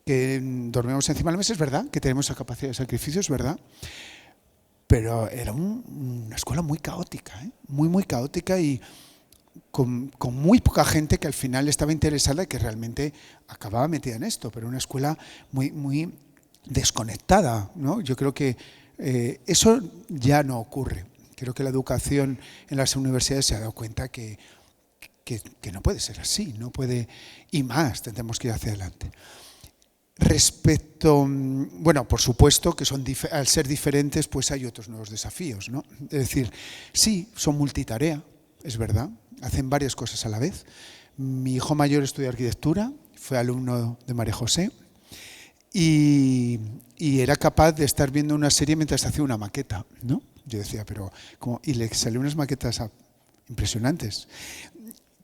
D: que dormimos encima de la mesa, es verdad, que tenemos esa capacidad de sacrificio, es verdad. Pero era una escuela muy caótica, muy caótica y con muy poca gente que al final estaba interesada y que realmente acababa metida en esto, pero una escuela muy desconectada, ¿no? Yo creo que eso ya no ocurre. Creo que la educación en las universidades se ha dado cuenta que no puede ser así, no puede, y más, tendremos que ir hacia adelante. Respecto, bueno, por supuesto que al ser diferentes, pues hay otros nuevos desafíos, ¿no? Es decir, sí, son multitarea, es verdad, hacen varias cosas a la vez. Mi hijo mayor estudia arquitectura, fue alumno de María José y era capaz de estar viendo una serie mientras hacía una maqueta, ¿no? Yo decía, pero ¿cómo? Y le salieron unas maquetas impresionantes.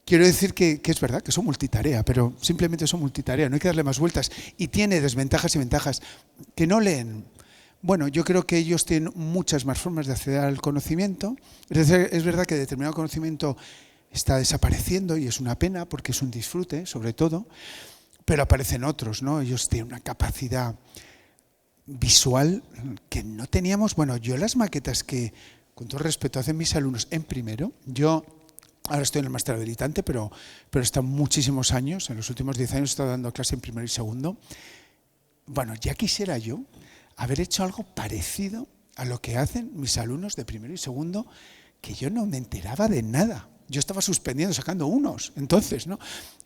D: quiero decir que es verdad que son multitarea, pero simplemente son multitarea, no hay que darle más vueltas. Y tiene desventajas y ventajas. Que no leen. Bueno, yo creo que ellos tienen muchas más formas de acceder al conocimiento. Es verdad que determinado conocimiento está desapareciendo y es una pena porque es un disfrute, sobre todo, pero aparecen otros, ¿no? Ellos tienen una capacidad visual que no teníamos. Bueno, yo las maquetas que, con todo respeto, hacen mis alumnos en primero, yo ahora estoy en el máster habilitante, pero he estado muchísimos años, en los últimos 10 años he estado dando clase en primero y segundo. Bueno, ya quisiera yo haber hecho algo parecido a lo que hacen mis alumnos de primero y segundo, que yo no me enteraba de nada. Yo estaba suspendiendo, sacando unos, entonces, ¿no?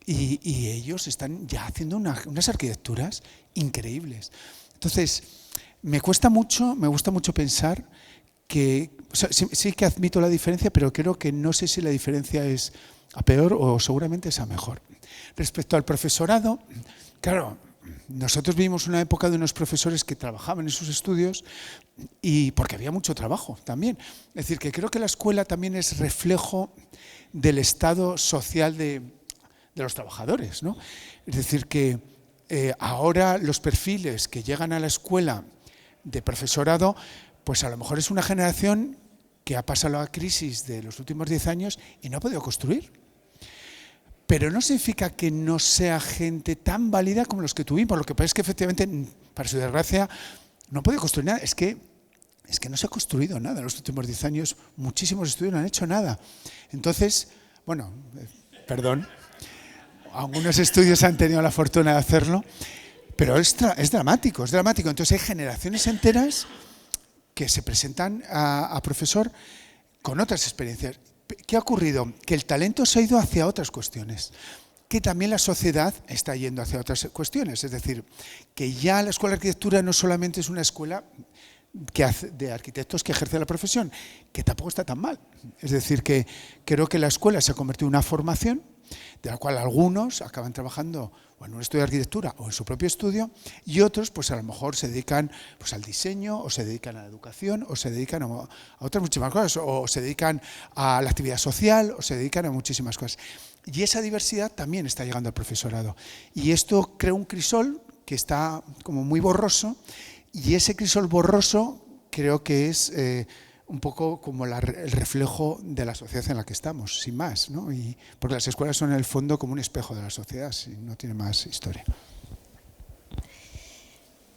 D: Y ellos están ya haciendo unas arquitecturas increíbles. Entonces, me gusta mucho pensar que, o sea, sí que admito la diferencia, pero creo que no sé si la diferencia es a peor o seguramente es a mejor. Respecto al profesorado, claro, nosotros vivimos una época de unos profesores que trabajaban en sus estudios y porque había mucho trabajo también. Es decir, que creo que la escuela también es reflejo del estado social de los trabajadores, ¿no? Es decir, que ahora los perfiles que llegan a la escuela de profesorado, pues a lo mejor es una generación que ha pasado la crisis de los últimos 10 años y no ha podido construir. Pero no significa que no sea gente tan válida como los que tuvimos. Lo que pasa es que efectivamente, para su desgracia, no ha podido construir nada. Es que no se ha construido nada en los últimos 10 años. Muchísimos estudios no han hecho nada. Entonces, bueno, perdón, algunos estudios han tenido la fortuna de hacerlo, pero es dramático, es dramático. Entonces hay generaciones enteras que se presentan a profesor con otras experiencias. ¿Qué ha ocurrido? Que el talento se ha ido hacia otras cuestiones, que también la sociedad está yendo hacia otras cuestiones. Es decir, que ya la Escuela de Arquitectura no solamente es una escuela de arquitectos que ejerce la profesión, que tampoco está tan mal. Es decir, que creo que la escuela se ha convertido en una formación de la cual algunos acaban trabajando o en un estudio de arquitectura o en su propio estudio, y otros pues a lo mejor se dedican pues al diseño, o se dedican a la educación, o se dedican a otras muchísimas cosas, o se dedican a la actividad social, o se dedican a muchísimas cosas. Y esa diversidad también está llegando al profesorado. Y esto crea un crisol que está como muy borroso, y ese crisol borroso creo que es un poco como el reflejo de la sociedad en la que estamos, sin más, ¿no? Porque las escuelas son en el fondo como un espejo de la sociedad, no tiene más historia.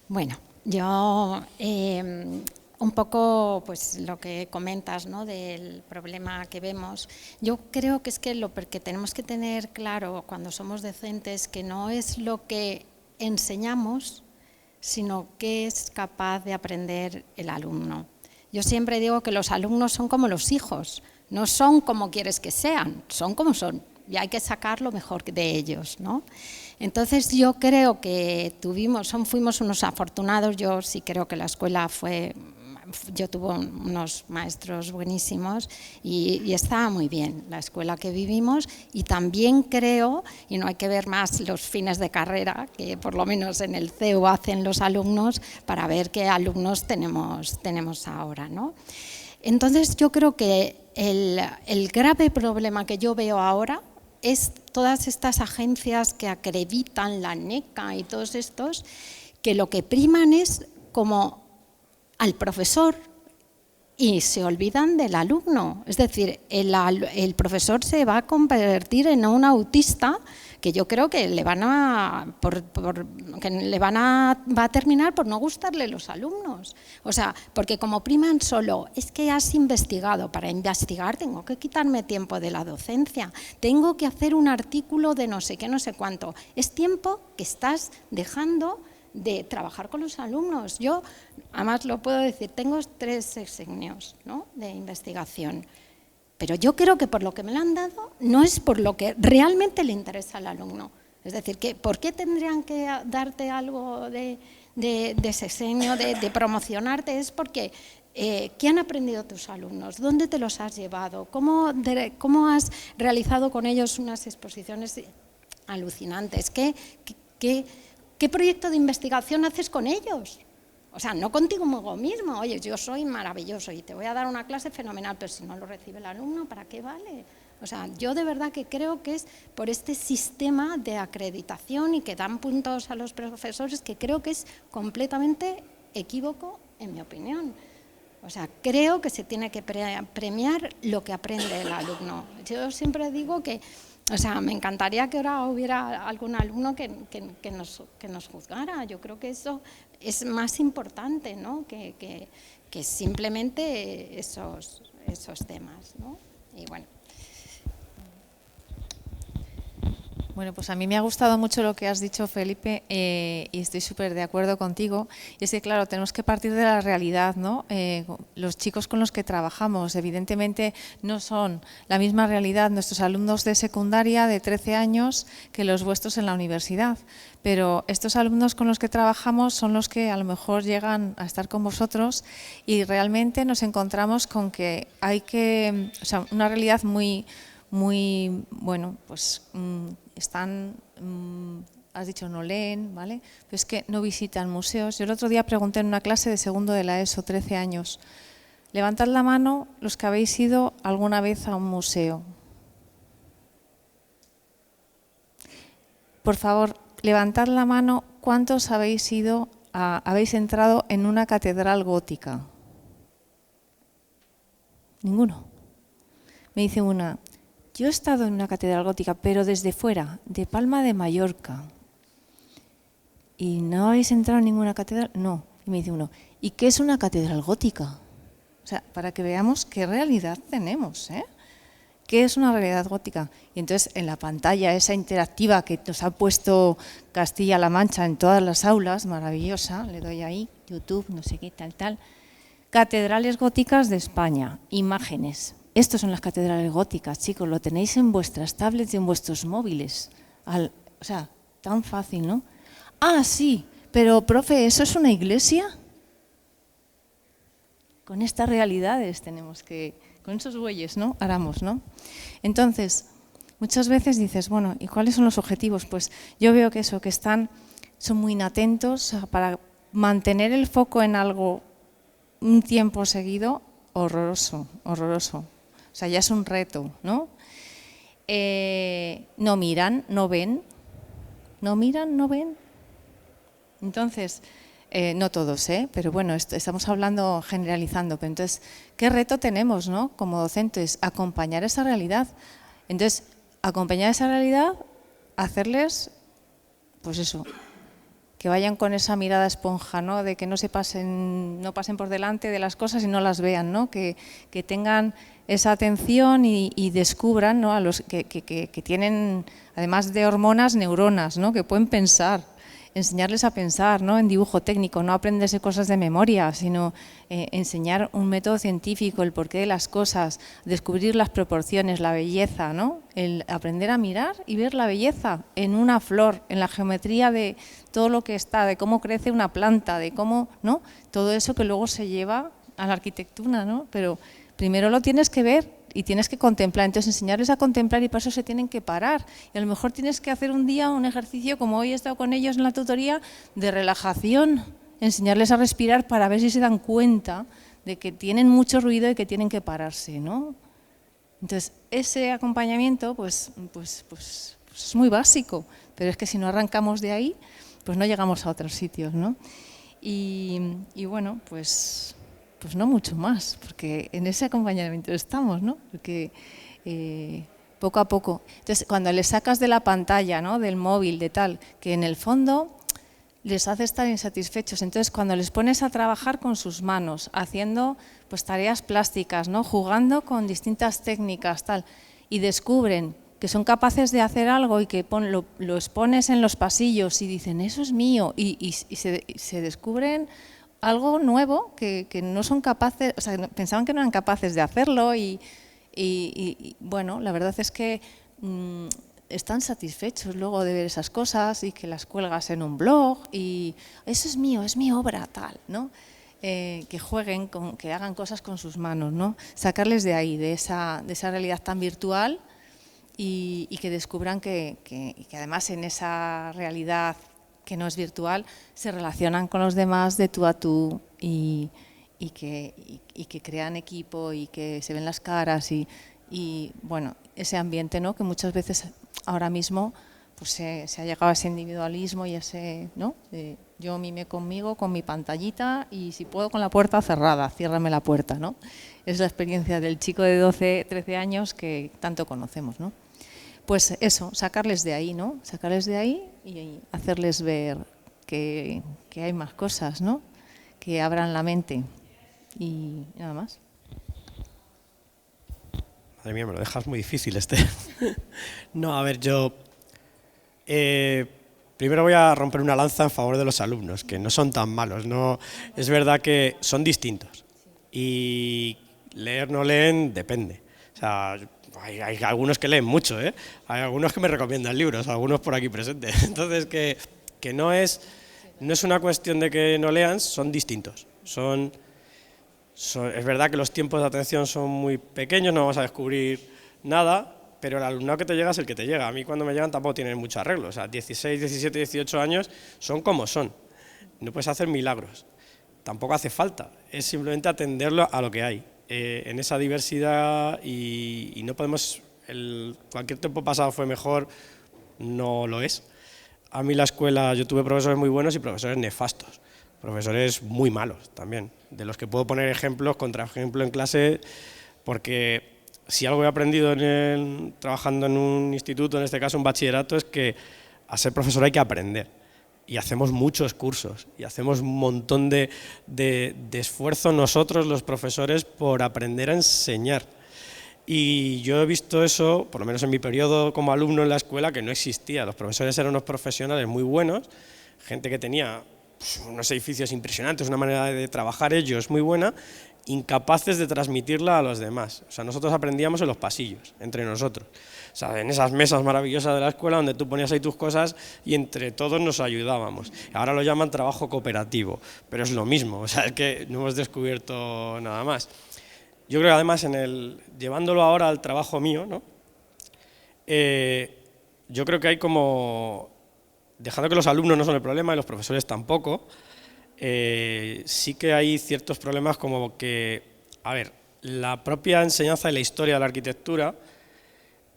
E: Bueno, yo un poco pues lo que comentas, ¿no?, del problema que vemos. Yo creo que es que lo que tenemos que tener claro cuando somos docentes que no es lo que enseñamos, sino qué es capaz de aprender el alumno. Yo siempre digo que los alumnos son como los hijos, no son como quieres que sean, son como son y hay que sacar lo mejor de ellos, ¿no? Entonces yo creo que fuimos unos afortunados. Yo sí creo que la escuela yo tuve unos maestros buenísimos y estaba muy bien la escuela que vivimos, y también creo, y no hay que ver más los fines de carrera, que por lo menos en el CEU hacen los alumnos, para ver qué alumnos tenemos ahora, ¿no? Entonces yo creo que el grave problema que yo veo ahora es todas estas agencias que acreditan, la NECA y todos estos, que lo que priman es como al profesor y se olvidan del alumno. Es decir, el profesor se va a convertir en un autista que yo creo que va a terminar por no gustarle los alumnos. O sea, porque como priman solo, es que has investigado. Para investigar tengo que quitarme tiempo de la docencia, tengo que hacer un artículo de no sé qué, no sé cuánto. Es tiempo que estás dejando de trabajar con los alumnos. Yo, además lo puedo decir, tengo 3 sexenios, ¿no?, de investigación, pero yo creo que por lo que me lo han dado no es por lo que realmente le interesa al alumno. Es decir, ¿por qué tendrían que darte algo de sexenio, de promocionarte? Es porque ¿qué han aprendido tus alumnos? ¿Dónde te los has llevado? ¿Cómo has realizado con ellos unas exposiciones alucinantes? ¿Qué proyecto de investigación haces con ellos? O sea, no contigo mismo. Oye, yo soy maravilloso y te voy a dar una clase fenomenal, pero si no lo recibe el alumno, ¿para qué vale? O sea, yo de verdad que creo que es por este sistema de acreditación y que dan puntos a los profesores que creo que es completamente equívoco, en mi opinión. O sea, creo que se tiene que premiar lo que aprende el alumno. Yo siempre digo que, o sea, me encantaría que ahora hubiera algún alumno que nos juzgara. Yo creo que eso es más importante, ¿no? que simplemente esos temas, ¿no? Y bueno.
F: Bueno, pues a mí me ha gustado mucho lo que has dicho, Felipe, y estoy súper de acuerdo contigo. Y es que, claro, tenemos que partir de la realidad, ¿no? Los chicos con los que trabajamos, evidentemente, no son la misma realidad nuestros alumnos de secundaria de 13 años que los vuestros en la universidad. Pero estos alumnos con los que trabajamos son los que a lo mejor llegan a estar con vosotros y realmente nos encontramos con que hay que, o sea, una realidad muy, bueno, pues están, has dicho no leen, ¿vale? Pero es que no visitan museos. Yo el otro día pregunté en una clase de segundo de la ESO, 13 años, levantad la mano los que habéis ido alguna vez a un museo. Por favor, levantad la mano, ¿cuántos habéis entrado en una catedral gótica? Ninguno. Me dice una, yo he estado en una catedral gótica, pero desde fuera, de Palma de Mallorca. ¿Y no habéis entrado en ninguna catedral? No. Y me dice uno, ¿y qué es una catedral gótica? O sea, para que veamos qué realidad tenemos, ¿eh? ¿Qué es una realidad gótica? Y entonces en la pantalla esa interactiva que nos ha puesto Castilla-La Mancha en todas las aulas, maravillosa, le doy ahí, YouTube, no sé qué, tal. Catedrales góticas de España, imágenes. Estas son las catedrales góticas, chicos, lo tenéis en vuestras tablets y en vuestros móviles. O sea, tan fácil, ¿no? Ah, sí, pero profe, ¿eso es una iglesia? Con estas realidades tenemos que, con esos bueyes, ¿no? Aramos, ¿no? Entonces, muchas veces dices, bueno, ¿y cuáles son los objetivos? Pues yo veo que eso, que son muy inatentos para mantener el foco en algo un tiempo seguido, horroroso, horroroso. O sea, ya es un reto, ¿no? No miran, no ven. No miran, no ven. Entonces, no todos, pero bueno, estamos hablando, generalizando. Pero entonces, ¿qué reto tenemos, ¿no? Como docentes? Acompañar esa realidad. Entonces, acompañar esa realidad, hacerles, pues eso, que vayan con esa mirada esponja, ¿no? De que no pasen por delante de las cosas y no las vean, ¿no? Que tengan esa atención y descubran, ¿no? A los que tienen, además de hormonas, neuronas, ¿no? Que pueden pensar, enseñarles a pensar, ¿no? En dibujo técnico, no aprenderse cosas de memoria, sino enseñar un método científico, el porqué de las cosas, descubrir las proporciones, la belleza, ¿no? El aprender a mirar y ver la belleza en una flor, en la geometría de todo lo que está, de cómo crece una planta, de cómo, ¿no? Todo eso que luego se lleva a la arquitectura, ¿no? Pero primero lo tienes que ver y tienes que contemplar, entonces enseñarles a contemplar y para eso se tienen que parar. Y a lo mejor tienes que hacer un día un ejercicio, como hoy he estado con ellos en la tutoría, de relajación, enseñarles a respirar para ver si se dan cuenta de que tienen mucho ruido y que tienen que pararse, ¿no? Entonces, ese acompañamiento pues es muy básico, pero es que si no arrancamos de ahí, pues no llegamos a otros sitios, ¿no? Y bueno, pues no mucho más, porque en ese acompañamiento estamos, ¿no? Porque poco a poco. Entonces, cuando les sacas de la pantalla, ¿no? Del móvil, de tal, que en el fondo les hace estar insatisfechos. Entonces, cuando les pones a trabajar con sus manos, haciendo pues tareas plásticas, ¿no? Jugando con distintas técnicas, tal, y descubren que son capaces de hacer algo y que lo expones en los pasillos y dicen, eso es mío, y se descubren algo nuevo que no son capaces, o sea, pensaban que no eran capaces de hacerlo y bueno, la verdad es que están satisfechos luego de ver esas cosas y que las cuelgas en un blog y eso es mío, es mi obra, tal, ¿no? Que jueguen, que hagan cosas con sus manos, ¿no? Sacarles de ahí, de esa realidad tan virtual y que descubran que además en esa realidad que no es virtual, se relacionan con los demás de tú a tú y que crean equipo y que se ven las caras y Y bueno, ese ambiente, ¿no?, que muchas veces ahora mismo pues se ha llegado a ese individualismo y ese, ¿no?, yo mime conmigo, con mi pantallita y si puedo con la puerta cerrada, ciérrame la puerta, ¿no? Es la experiencia del chico de 12, 13 años que tanto conocemos, ¿no? Pues eso, sacarles de ahí, ¿no? Sacarles de ahí y hacerles ver que hay más cosas, ¿no? Que abran la mente y nada más.
G: Madre mía, me lo dejas muy difícil este. No, a ver, yo primero voy a romper una lanza en favor de los alumnos, que no son tan malos, no, es verdad que son distintos y leer no leen depende. O sea, hay algunos que leen mucho, ¿eh? Hay algunos que me recomiendan libros, algunos por aquí presentes. Entonces, que no es una cuestión de que no lean, son distintos. Es verdad que los tiempos de atención son muy pequeños, no vamos a descubrir nada, pero el alumnado que te llega es el que te llega. A mí cuando me llegan tampoco tienen mucho arreglo. O sea, 16, 17, 18 años son como son. No puedes hacer milagros. Tampoco hace falta. Es simplemente atenderlo a lo que hay. En esa diversidad y no podemos... cualquier tiempo pasado fue mejor, no lo es. A mí la escuela, yo tuve profesores muy buenos y profesores nefastos. Profesores muy malos también, de los que puedo poner ejemplos, contraejemplo en clase, porque si algo he aprendido trabajando en un instituto, en este caso un bachillerato, es que a ser profesor hay que aprender. Y hacemos muchos cursos, y hacemos un montón de esfuerzo nosotros, los profesores, por aprender a enseñar. Y yo he visto eso, por lo menos en mi periodo como alumno en la escuela, que no existía. Los profesores eran unos profesionales muy buenos, gente que tenía unos edificios impresionantes, una manera de trabajar ellos muy buena, incapaces de transmitirla a los demás. O sea, nosotros aprendíamos en los pasillos, entre nosotros. O sea, en esas mesas maravillosas de la escuela donde tú ponías ahí tus cosas y entre todos nos ayudábamos. Ahora lo llaman trabajo cooperativo, pero es lo mismo, o sea, es que no hemos descubierto nada más. Yo creo que además, llevándolo ahora al trabajo mío, ¿no? Yo creo que hay como... Dejando que los alumnos no son el problema y los profesores tampoco, sí que hay ciertos problemas como que, a ver, la propia enseñanza de la historia de la arquitectura,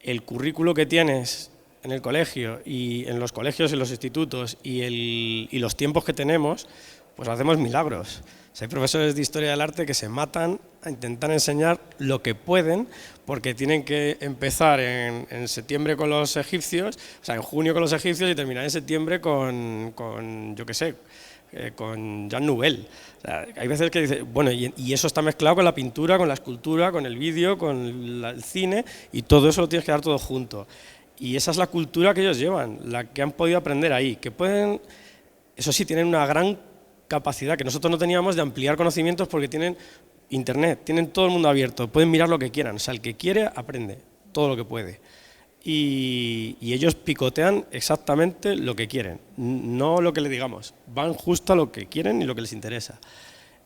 G: el currículo que tienes en el colegio y en los colegios y los institutos y los tiempos que tenemos, pues hacemos milagros. O sea, hay profesores de historia del arte que se matan a intentar enseñar lo que pueden porque tienen que empezar en septiembre con los egipcios, o sea, en junio con los egipcios y terminar en septiembre con yo qué sé, con Jean Nouvel. O sea, hay veces que dice, bueno, y eso está mezclado con la pintura, con la escultura, con el vídeo, con el cine, y todo eso lo tienes que dar todo junto. Y esa es la cultura que ellos llevan, la que han podido aprender ahí, que pueden, eso sí, tienen una gran capacidad que nosotros no teníamos de ampliar conocimientos porque tienen internet, tienen todo el mundo abierto, pueden mirar lo que quieran, o sea, el que quiere aprende todo lo que puede. Y ellos picotean exactamente lo que quieren, no lo que le digamos, van justo a lo que quieren y lo que les interesa.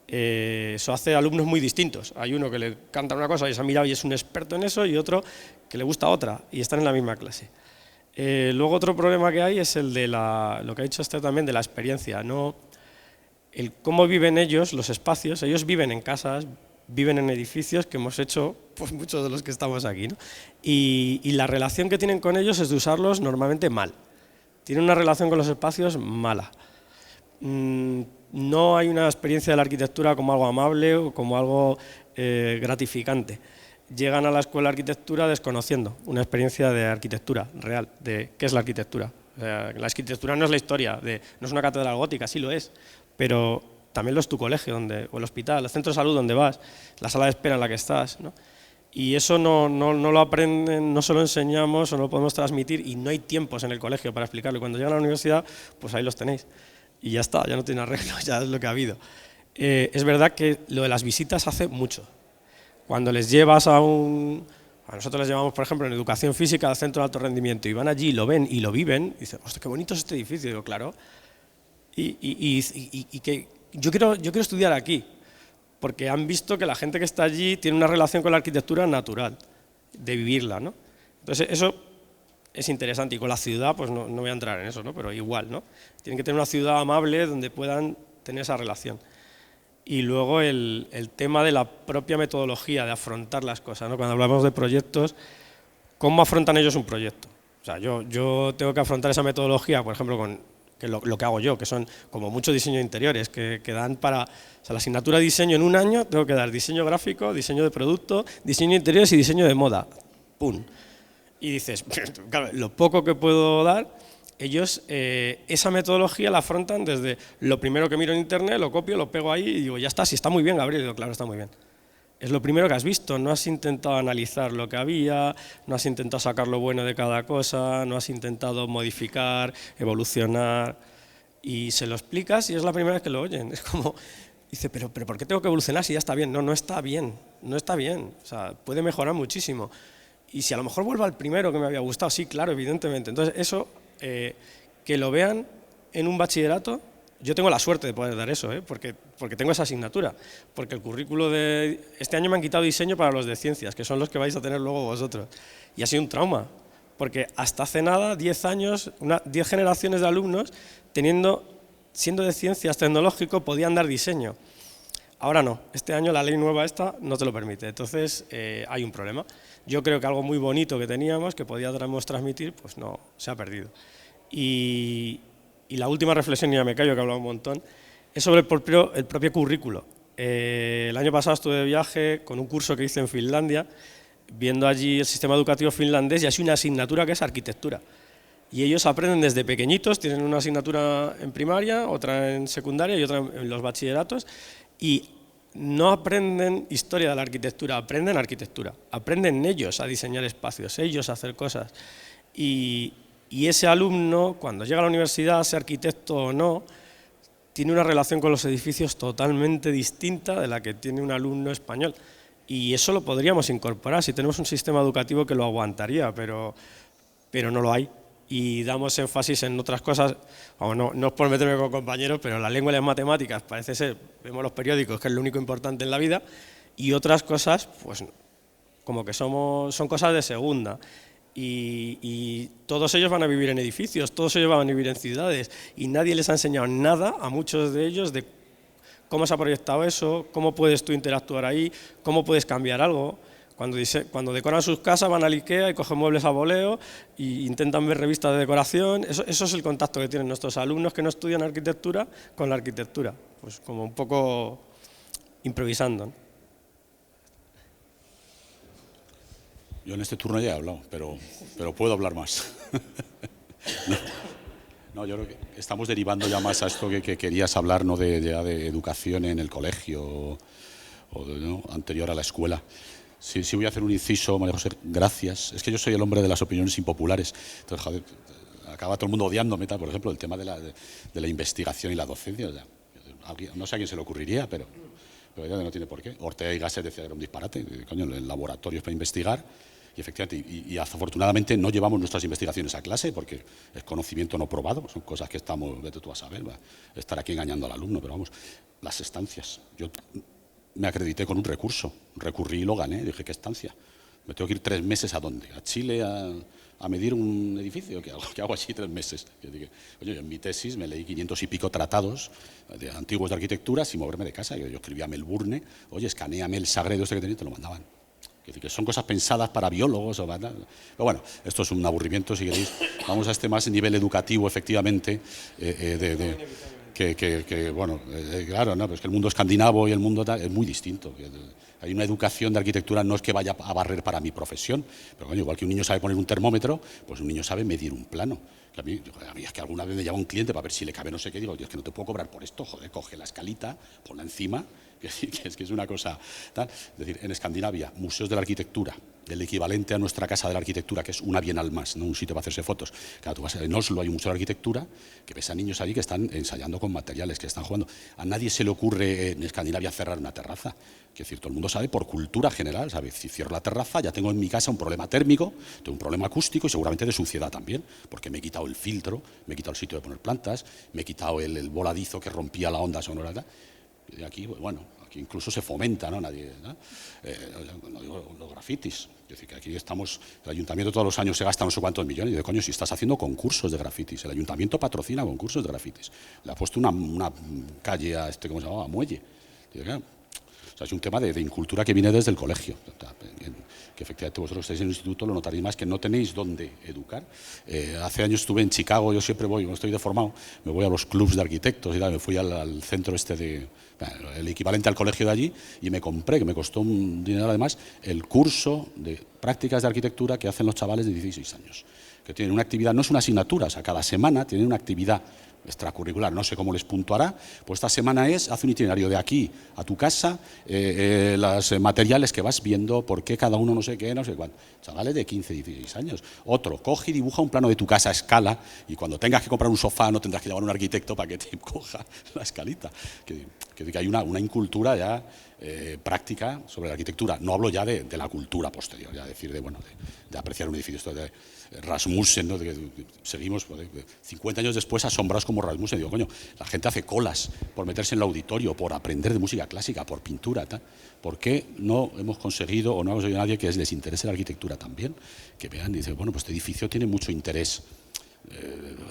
G: Eso hace alumnos muy distintos. Hay uno que le canta una cosa y se ha mirado y es un experto en eso, y otro que le gusta otra y están en la misma clase. Luego otro problema que hay es el de lo que ha dicho también, de la experiencia, ¿no? El cómo viven ellos, los espacios. Ellos viven en casas, viven en edificios que hemos hecho, pues muchos de los que estamos aquí, ¿no? Y la relación que tienen con ellos es de usarlos normalmente mal. Tienen una relación con los espacios mala. No hay una experiencia de la arquitectura como algo amable o como algo gratificante. Llegan a la escuela de arquitectura desconociendo una experiencia de arquitectura real, de qué es la arquitectura. O sea, la arquitectura no es la historia, no es una catedral gótica, sí lo es, pero también lo es tu colegio o el hospital, el centro de salud donde vas, la sala de espera en la que estás, ¿no? Y eso no lo aprenden, no se lo enseñamos o no lo podemos transmitir, y no hay tiempos en el colegio para explicarlo. Cuando llegan a la universidad, pues ahí los tenéis. Y ya está, ya no tiene arreglo, ya es lo que ha habido. Es verdad que lo de las visitas hace mucho. Cuando les llevas a nosotros les llevamos, por ejemplo, en educación física al centro de alto rendimiento, y van allí, lo ven y lo viven, y dicen, hostia, qué bonito es este edificio. Y digo, claro, y que yo quiero estudiar aquí, porque han visto que la gente que está allí tiene una relación con la arquitectura natural, de vivirla, ¿no? Entonces eso es interesante, y con la ciudad, pues no voy a entrar en eso, ¿no? Pero igual, ¿no? Tienen que tener una ciudad amable donde puedan tener esa relación. Y luego el tema de la propia metodología, de afrontar las cosas, ¿no? Cuando hablamos de proyectos, ¿cómo afrontan ellos un proyecto? O sea, yo tengo que afrontar esa metodología, por ejemplo, con lo que hago yo, que son como mucho diseño de interiores, que dan para... O sea, la asignatura de diseño en un año tengo que dar diseño gráfico, diseño de producto, diseño de interiores y diseño de moda. ¡Pum! Y dices, claro, lo poco que puedo dar, ellos esa metodología la afrontan desde lo primero que miro en internet, lo copio, lo pego ahí y digo, ya está, si está muy bien, Gabriel. Y digo, claro, está muy bien. Es lo primero que has visto, no has intentado analizar lo que había, no has intentado sacar lo bueno de cada cosa, no has intentado modificar, evolucionar, y se lo explicas y es la primera vez que lo oyen. Es como, dice, pero ¿por qué tengo que evolucionar si ya está bien? No, no está bien, no está bien, o sea, puede mejorar muchísimo. Y si a lo mejor vuelvo al primero que me había gustado, sí, claro, evidentemente. Entonces eso, que lo vean en un bachillerato. Yo tengo la suerte de poder dar eso, porque tengo esa asignatura, porque el currículo de... Este año me han quitado diseño para los de ciencias, que son los que vais a tener luego vosotros, y ha sido un trauma, porque hasta hace nada, 10 años, 10 generaciones de alumnos, siendo de ciencias tecnológico, podían dar diseño. Ahora no, este año la ley nueva esta no te lo permite, entonces hay un problema. Yo creo que algo muy bonito que teníamos, que podíamos transmitir, pues no, se ha perdido. Y la última reflexión, y ya me callo que he hablado un montón, es sobre el propio currículo. El año pasado estuve de viaje con un curso que hice en Finlandia, viendo allí el sistema educativo finlandés, y hay una asignatura que es arquitectura. Y ellos aprenden desde pequeñitos, tienen una asignatura en primaria, otra en secundaria y otra en los bachilleratos, y no aprenden historia de la arquitectura, aprenden arquitectura. Aprenden ellos a diseñar espacios, ellos a hacer cosas. Y ese alumno, cuando llega a la universidad, sea arquitecto o no, tiene una relación con los edificios totalmente distinta de la que tiene un alumno español. Y eso lo podríamos incorporar si tenemos un sistema educativo que lo aguantaría, pero no lo hay. Y damos énfasis en otras cosas, no es por meterme con compañeros, pero la lengua y las matemáticas parece ser, vemos los periódicos, que es lo único importante en la vida, y otras cosas, pues como que son cosas de segunda. Y todos ellos van a vivir en edificios, todos ellos van a vivir en ciudades y nadie les ha enseñado nada a muchos de ellos de cómo se ha proyectado eso, cómo puedes tú interactuar ahí, cómo puedes cambiar algo. Cuando decoran sus casas van al IKEA y cogen muebles a voleo e intentan ver revistas de decoración. Eso es el contacto que tienen nuestros alumnos que no estudian arquitectura con la arquitectura, pues como un poco improvisando, ¿no?
H: Yo en este turno ya he hablado, pero puedo hablar más. No, yo creo que estamos derivando ya más a esto que querías hablar, ¿no? de educación en el colegio ¿no? anterior a la escuela. Sí, voy a hacer un inciso, María José, gracias. Es que yo soy el hombre de las opiniones impopulares. Entonces, joder, acaba todo el mundo odiándome, por ejemplo, el tema de la investigación y la docencia. O sea, no sé a quién se le ocurriría, pero ya no tiene por qué. Ortega y Gasset decía que era un disparate. Coño, el laboratorio es para investigar. Y efectivamente, y afortunadamente no llevamos nuestras investigaciones a clase porque es conocimiento no probado, son cosas que vete tú a saber, estar aquí engañando al alumno, pero vamos, las estancias. Yo me acredité con un recurso, recurrí y lo gané, dije, ¿qué estancia? Me tengo que ir 3 meses ¿a dónde? ¿A Chile a medir un edificio? ¿Qué hago allí 3 meses? Yo dije, oye, en mi tesis me leí 500 y pico tratados antiguos de arquitectura sin moverme de casa. Yo escribí a Melbourne, oye, escanéame el sagredo este que tenía y te lo mandaban. Que son cosas pensadas para biólogos. Pero bueno, esto es un aburrimiento, si queréis. Vamos a este más nivel educativo, efectivamente, bueno, claro, ¿no? Pero es que el mundo escandinavo y el mundo tal es muy distinto. Hay una educación de arquitectura, no es que vaya a barrer para mi profesión, pero coño, igual que un niño sabe poner un termómetro, pues un niño sabe medir un plano. Que a mí es que alguna vez me llama un cliente para ver si le cabe no sé qué, digo, es que no te puedo cobrar por esto, joder, coge la escalita, ponla encima, que es una cosa tal. Es decir, en Escandinavia, museos de la arquitectura, el equivalente a nuestra casa de la arquitectura, que es una bienal más, no un sitio para hacerse fotos. Claro, tú vas en Oslo, hay un museo de arquitectura, que ves a niños allí que están ensayando con materiales, que están jugando. A nadie se le ocurre en Escandinavia cerrar una terraza. Es decir, todo el mundo sabe por cultura general, sabe, si cierro la terraza ya tengo en mi casa un problema térmico, tengo un problema acústico y seguramente de suciedad también, porque me he quitado el filtro, me he quitado el sitio de poner plantas, me he quitado el voladizo que rompía la onda sonora. Y aquí, bueno, aquí incluso se fomenta, ¿no? No digo los grafitis. Es decir, que aquí estamos, el ayuntamiento todos los años se gasta no sé cuántos millones, y de coño, si estás haciendo concursos de grafitis, el ayuntamiento patrocina concursos de grafitis. Le ha puesto una calle a ¿cómo se llamaba? Muelle. Digo, claro, o sea, es un tema de incultura que viene desde el colegio. Que efectivamente vosotros estáis en el instituto, lo notaréis más, que no tenéis dónde educar. Hace años estuve en Chicago, yo siempre voy, cuando estoy deformado, me voy a los clubs de arquitectos y tal, me fui al centro el equivalente al colegio de allí, y me compré, que me costó un dinero además, el curso de prácticas de arquitectura que hacen los chavales de 16 años. Que tienen una actividad, no es una asignatura, o sea, cada semana tienen una actividad extracurricular, no sé cómo les puntuará, pues esta semana hace un itinerario de aquí a tu casa, los materiales que vas viendo, por qué cada uno no sé qué, no sé cuánto. Chavales de 15, 16 años. Otro, coge y dibuja un plano de tu casa a escala, y cuando tengas que comprar un sofá no tendrás que llamar a un arquitecto para que te coja la escalita. Que hay una incultura ya práctica sobre la arquitectura. No hablo ya de la cultura posterior, ya decir de apreciar un edificio. Esto de Rasmussen, ¿no? Seguimos 50 años después asombrados como Rasmussen. Digo, coño, la gente hace colas por meterse en el auditorio, por aprender de música clásica, por pintura, tal. ¿Por qué no hemos conseguido, o no hemos oído a nadie que les interese la arquitectura también? Que vean y dicen, bueno, pues este edificio tiene mucho interés,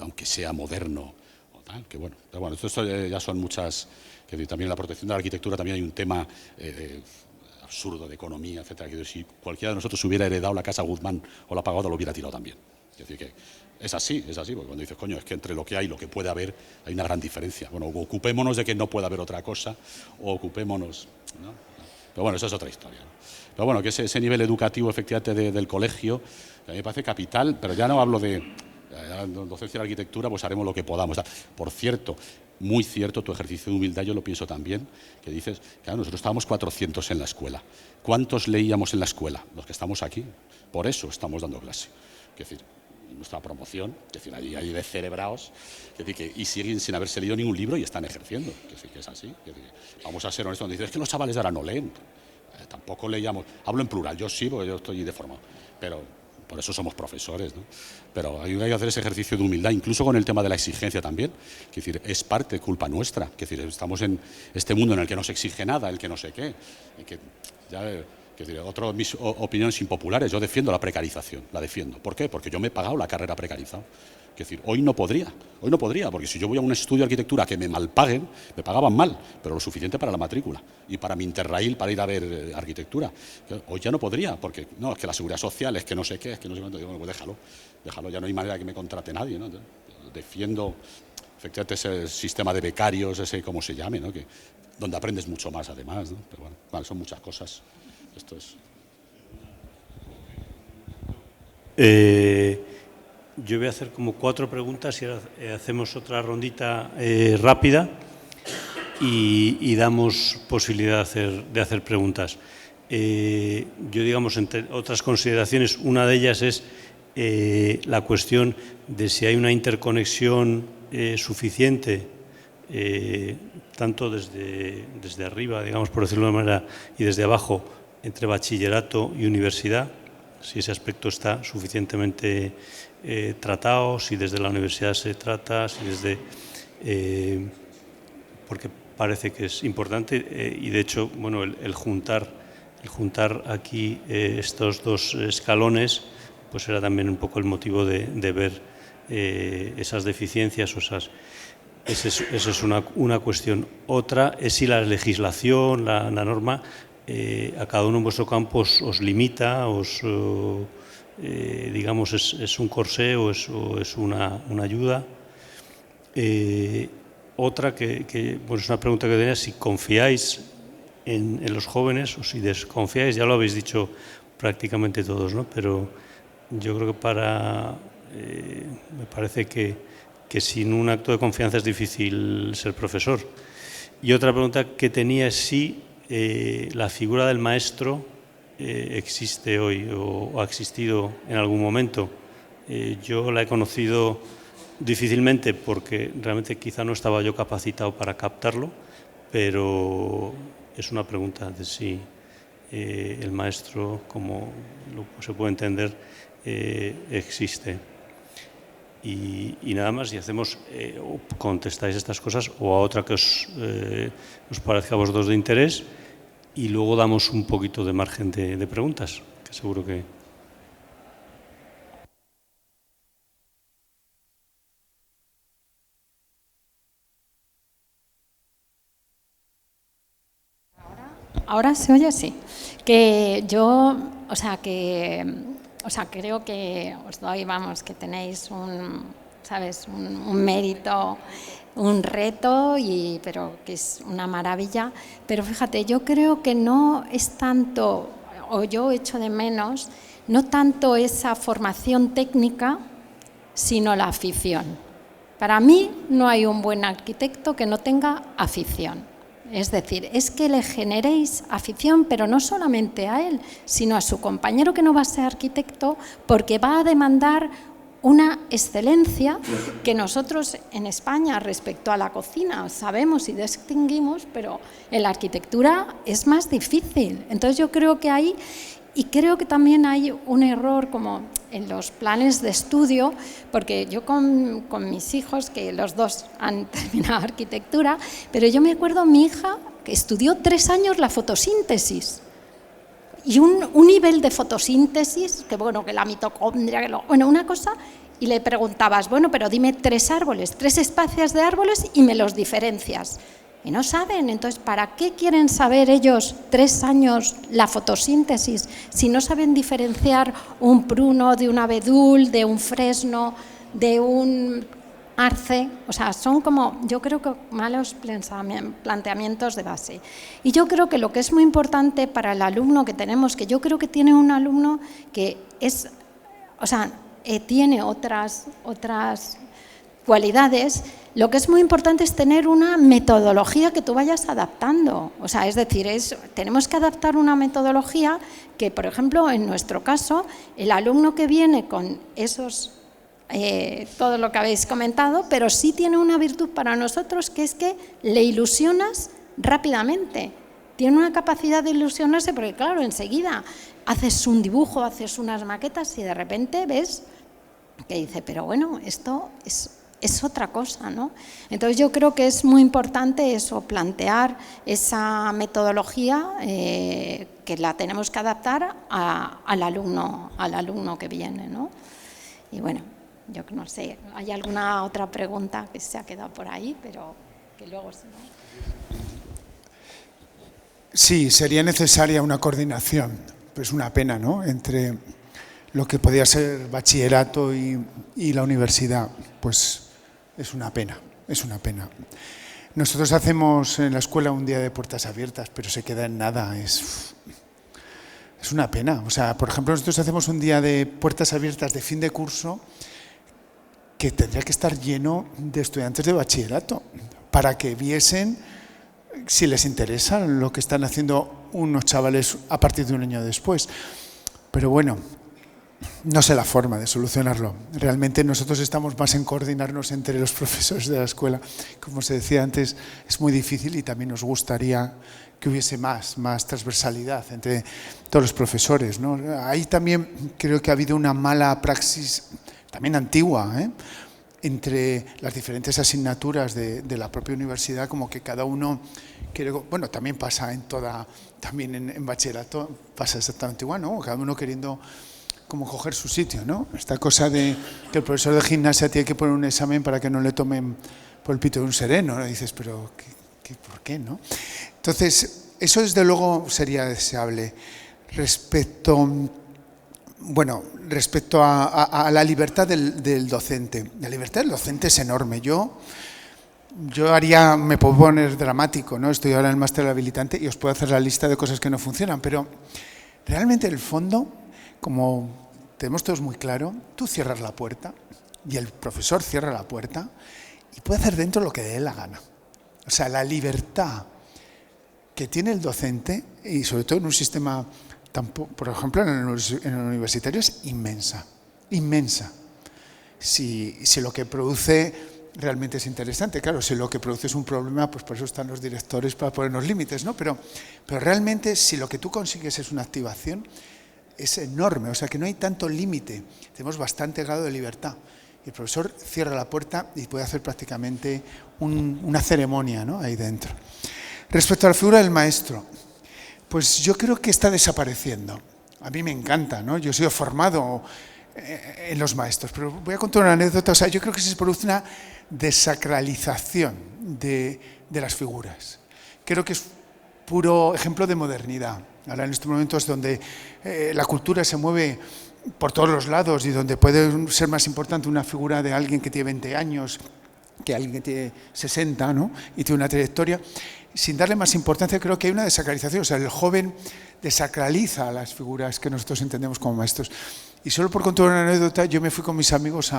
H: aunque sea moderno. O tal, que bueno, pero bueno, esto ya son muchas. Que también en la protección de la arquitectura también hay un tema absurdo de economía, etcétera. Que si cualquiera de nosotros hubiera heredado la casa Guzmán o la Pagoda, lo hubiera tirado también. Es decir, que es así, porque cuando dices, coño, es que entre lo que hay y lo que puede haber hay una gran diferencia. Bueno, ocupémonos de que no pueda haber otra cosa, o ocupémonos, ¿no? Pero bueno, eso es otra historia, ¿no? Pero bueno, que ese nivel educativo efectivamente del colegio, a mí me parece capital, pero ya no hablo de docencia de arquitectura, pues haremos lo que podamos. Por cierto, muy cierto, tu ejercicio de humildad, yo lo pienso también, que dices, claro, nosotros estábamos 400 en la escuela. ¿Cuántos leíamos en la escuela? Los que estamos aquí. Por eso estamos dando clase. Es decir, nuestra promoción, es decir, hay descerebrados, y siguen sin haberse leído ningún libro y están ejerciendo. Es decir, que es así. Vamos a ser honestos, cuando dices, es que los chavales de ahora no leen. Tampoco leíamos, hablo en plural, yo sí, porque yo estoy deformado, pero por eso somos profesores, ¿no? Pero hay que hacer ese ejercicio de humildad, incluso con el tema de la exigencia también. Es decir, es parte, culpa nuestra. Es decir, estamos en este mundo en el que no se exige nada, el que no sé qué. Otras mis opiniones impopulares, yo defiendo la precarización, la defiendo. ¿Por qué? Porque yo me he pagado la carrera precarizada. Es decir, hoy no podría, porque si yo voy a un estudio de arquitectura que me malpaguen, me pagaban mal, pero lo suficiente para la matrícula y para mi interrail para ir a ver arquitectura. Hoy ya no podría, porque no, es que la seguridad social, es que no sé qué, es que no sé cuánto. Digo, bueno, pues déjalo, ya no hay manera de que me contrate nadie, ¿no? Defiendo efectivamente ese sistema de becarios, ese como se llame, ¿no? Donde aprendes mucho más además, ¿no? Pero bueno, son muchas cosas. Esto es.
A: Yo voy a hacer como 4 preguntas y ahora hacemos otra rondita rápida y damos posibilidad de hacer preguntas. Yo, digamos, entre otras consideraciones, una de ellas es la cuestión de si hay una interconexión suficiente, tanto desde arriba, digamos, por decirlo de una manera, y desde abajo, entre bachillerato y universidad, si ese aspecto está suficientemente tratado, si desde la universidad se trata, si desde porque parece que es importante y de hecho, bueno, el juntar aquí estos dos escalones, pues era también un poco el motivo de ver esas deficiencias o esas. Esa es una cuestión. Otra es si la legislación, la norma, a cada uno en vuestro campo os limita, digamos, es un corsé o es una ayuda. Otra que bueno, es una pregunta que tenía, si confiáis en los jóvenes o si desconfiáis, ya lo habéis dicho prácticamente todos, ¿no? Pero yo creo que me parece que sin un acto de confianza es difícil ser profesor. Y otra pregunta que tenía es si la figura del maestro existe hoy o ha existido en algún momento. Yo la he conocido difícilmente porque realmente quizá no estaba yo capacitado para captarlo, pero es una pregunta de si el maestro, como se puede entender, existe. Y nada más, y hacemos, contestáis estas cosas o a otra que os parezca a vosotros de interés y luego damos un poquito de margen de preguntas, que seguro que...
E: ahora se oye así. Que yo, creo que os doy, vamos, que tenéis un mérito, un reto, pero que es una maravilla. Pero fíjate, yo creo que no es tanto, o yo echo de menos, no tanto esa formación técnica, sino la afición. Para mí no hay un buen arquitecto que no tenga afición. Es decir, es que le generéis afición, pero no solamente a él, sino a su compañero que no va a ser arquitecto, porque va a demandar una excelencia que nosotros en España respecto a la cocina sabemos y distinguimos, pero en la arquitectura es más difícil. Entonces yo creo que ahí, y creo que también hay un error como en los planes de estudio, porque yo con mis hijos, que los dos han terminado arquitectura, pero yo me acuerdo mi hija que estudió 3 años la fotosíntesis. Y un nivel de fotosíntesis, que la mitocondria, una cosa, y le preguntabas, pero dime 3 árboles, 3 especies de árboles y me los diferencias. Y no saben, entonces, ¿para qué quieren saber ellos 3 años la fotosíntesis si no saben diferenciar un pruno de un abedul, de un fresno, de un arce? O sea, son como, yo creo que malos planteamientos de base. Y yo creo que lo que es muy importante para el alumno que tenemos, que yo creo que tiene un alumno que es, tiene otras cualidades, lo que es muy importante es tener una metodología que tú vayas adaptando. Es decir, tenemos que adaptar una metodología que, por ejemplo, en nuestro caso, el alumno que viene con esos, todo lo que habéis comentado, pero sí tiene una virtud para nosotros, que es que le ilusionas rápidamente. Tiene una capacidad de ilusionarse porque, claro, enseguida haces un dibujo, haces unas maquetas y de repente ves que dice, pero bueno, esto es otra cosa, ¿no? Entonces yo creo que es muy importante eso, plantear esa metodología que la tenemos que adaptar al alumno que viene, ¿no? Y bueno, yo no sé, ¿hay alguna otra pregunta que se ha quedado por ahí? Pero que luego se...
D: Sí, sería necesaria una coordinación, pues una pena, ¿no?, entre lo que podía ser bachillerato y la universidad, pues es una pena, es una pena. Nosotros hacemos en la escuela un día de puertas abiertas, pero se queda en nada, es una pena. Por ejemplo, nosotros hacemos un día de puertas abiertas de fin de curso que tendría que estar lleno de estudiantes de bachillerato para que viesen si les interesa lo que están haciendo unos chavales a partir de un año después. Pero bueno, no sé la forma de solucionarlo. Realmente nosotros estamos más en coordinarnos entre los profesores de la escuela. Como se decía antes, es muy difícil y también nos gustaría que hubiese más transversalidad entre todos los profesores, ¿no? Ahí también creo que ha habido una mala praxis, también antigua, entre las diferentes asignaturas de la propia universidad, como que cada uno quiere, bueno, también pasa también en bachillerato pasa exactamente igual, ¿no? Cada uno queriendo como coger su sitio, ¿no? Esta cosa de que el profesor de gimnasia tiene que poner un examen para que no le tomen por el pito de un sereno, ¿no? Y dices, pero ¿por qué, no? Entonces, eso desde luego sería deseable. Respecto a la libertad del docente. La libertad del docente es enorme. Yo me puedo poner dramático, ¿no? Estoy ahora en el máster habilitante y os puedo hacer la lista de cosas que no funcionan, pero realmente en el fondo, como tenemos todos muy claro, tú cierras la puerta y el profesor cierra la puerta y puede hacer dentro lo que dé la gana. O sea, la libertad que tiene el docente, y sobre todo en un sistema, por ejemplo, en el universitario, es inmensa, inmensa. Si lo que produce realmente es interesante, claro, si lo que produce es un problema, pues por eso están los directores, para ponernos límites, ¿no? Pero realmente, si lo que tú consigues es una activación, es enorme, o sea que no hay tanto límite, tenemos bastante grado de libertad. Y el profesor cierra la puerta y puede hacer prácticamente una ceremonia, ¿no?, ahí dentro. Respecto a la figura del maestro, pues yo creo que está desapareciendo. A mí me encanta, ¿no? Yo he sido formado en los maestros, pero voy a contar una anécdota. O sea, yo creo que se produce una desacralización de las figuras. Creo que es puro ejemplo de modernidad. Ahora en estos momentos donde la cultura se mueve por todos los lados y donde puede ser más importante una figura de alguien que tiene 20 años que alguien que tiene 60, ¿no? Y tiene una trayectoria, sin darle más importancia, creo que hay una desacralización. O sea, el joven desacraliza a las figuras que nosotros entendemos como maestros. Y solo por contar una anécdota, yo me fui con mis amigos,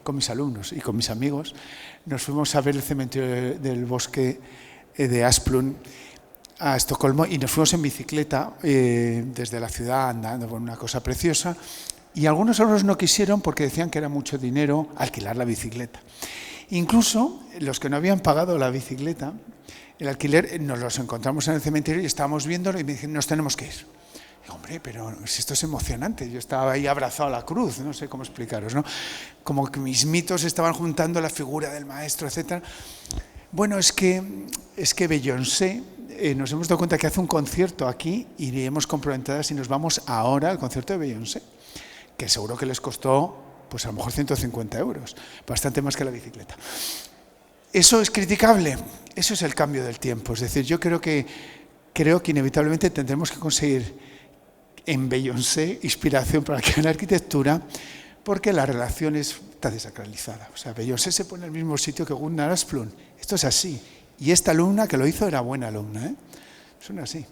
D: con mis alumnos y con mis amigos, nos fuimos a ver el cementerio del bosque de Asplund a Estocolmo y nos fuimos en bicicleta desde la ciudad andando por una cosa preciosa, y algunos alumnos no quisieron porque decían que era mucho dinero alquilar la bicicleta. Incluso los que no habían pagado la bicicleta, el alquiler, nos los encontramos en el cementerio y estábamos viéndolo y me dijeron, nos tenemos que ir. Digo, hombre, pero esto es emocionante. Yo estaba ahí abrazado a la cruz, no sé cómo explicaros, ¿no? Como que mis mitos estaban juntando la figura del maestro, etc. Bueno, es que Beyoncé, nos hemos dado cuenta que hace un concierto aquí, iríamos comprometedas y nos vamos ahora al concierto de Beyoncé, que seguro que les costó, pues a lo mejor 150 euros, bastante más que la bicicleta. ¿Eso es criticable? Eso es el cambio del tiempo. Es decir, yo creo que inevitablemente tendremos que conseguir en Beyoncé inspiración para que la arquitectura, porque la relación está desacralizada. O sea, Beyoncé se pone en el mismo sitio que Gunnar Asplund. Esto es así. Y esta alumna que lo hizo era buena alumna, ¿eh? Son así.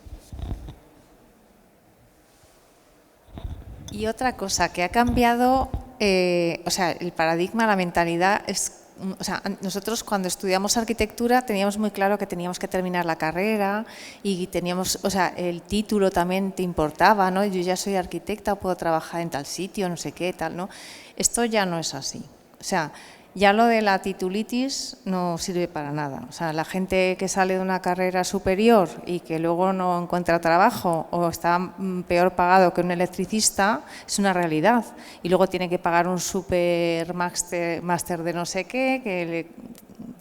F: Y otra cosa que ha cambiado, o sea, el paradigma, la mentalidad es... O sea, nosotros cuando estudiamos arquitectura teníamos muy claro que teníamos que terminar la carrera y teníamos, o sea, el título también te importaba, ¿no? Yo ya soy arquitecta, puedo trabajar en tal sitio, no sé qué, tal, ¿no? Esto ya no es así. O sea, ya lo de la titulitis no sirve para nada. O sea, la gente que sale de una carrera superior y que luego no encuentra trabajo o está peor pagado que un electricista, es una realidad. Y luego tiene que pagar un super máster de no sé qué, que le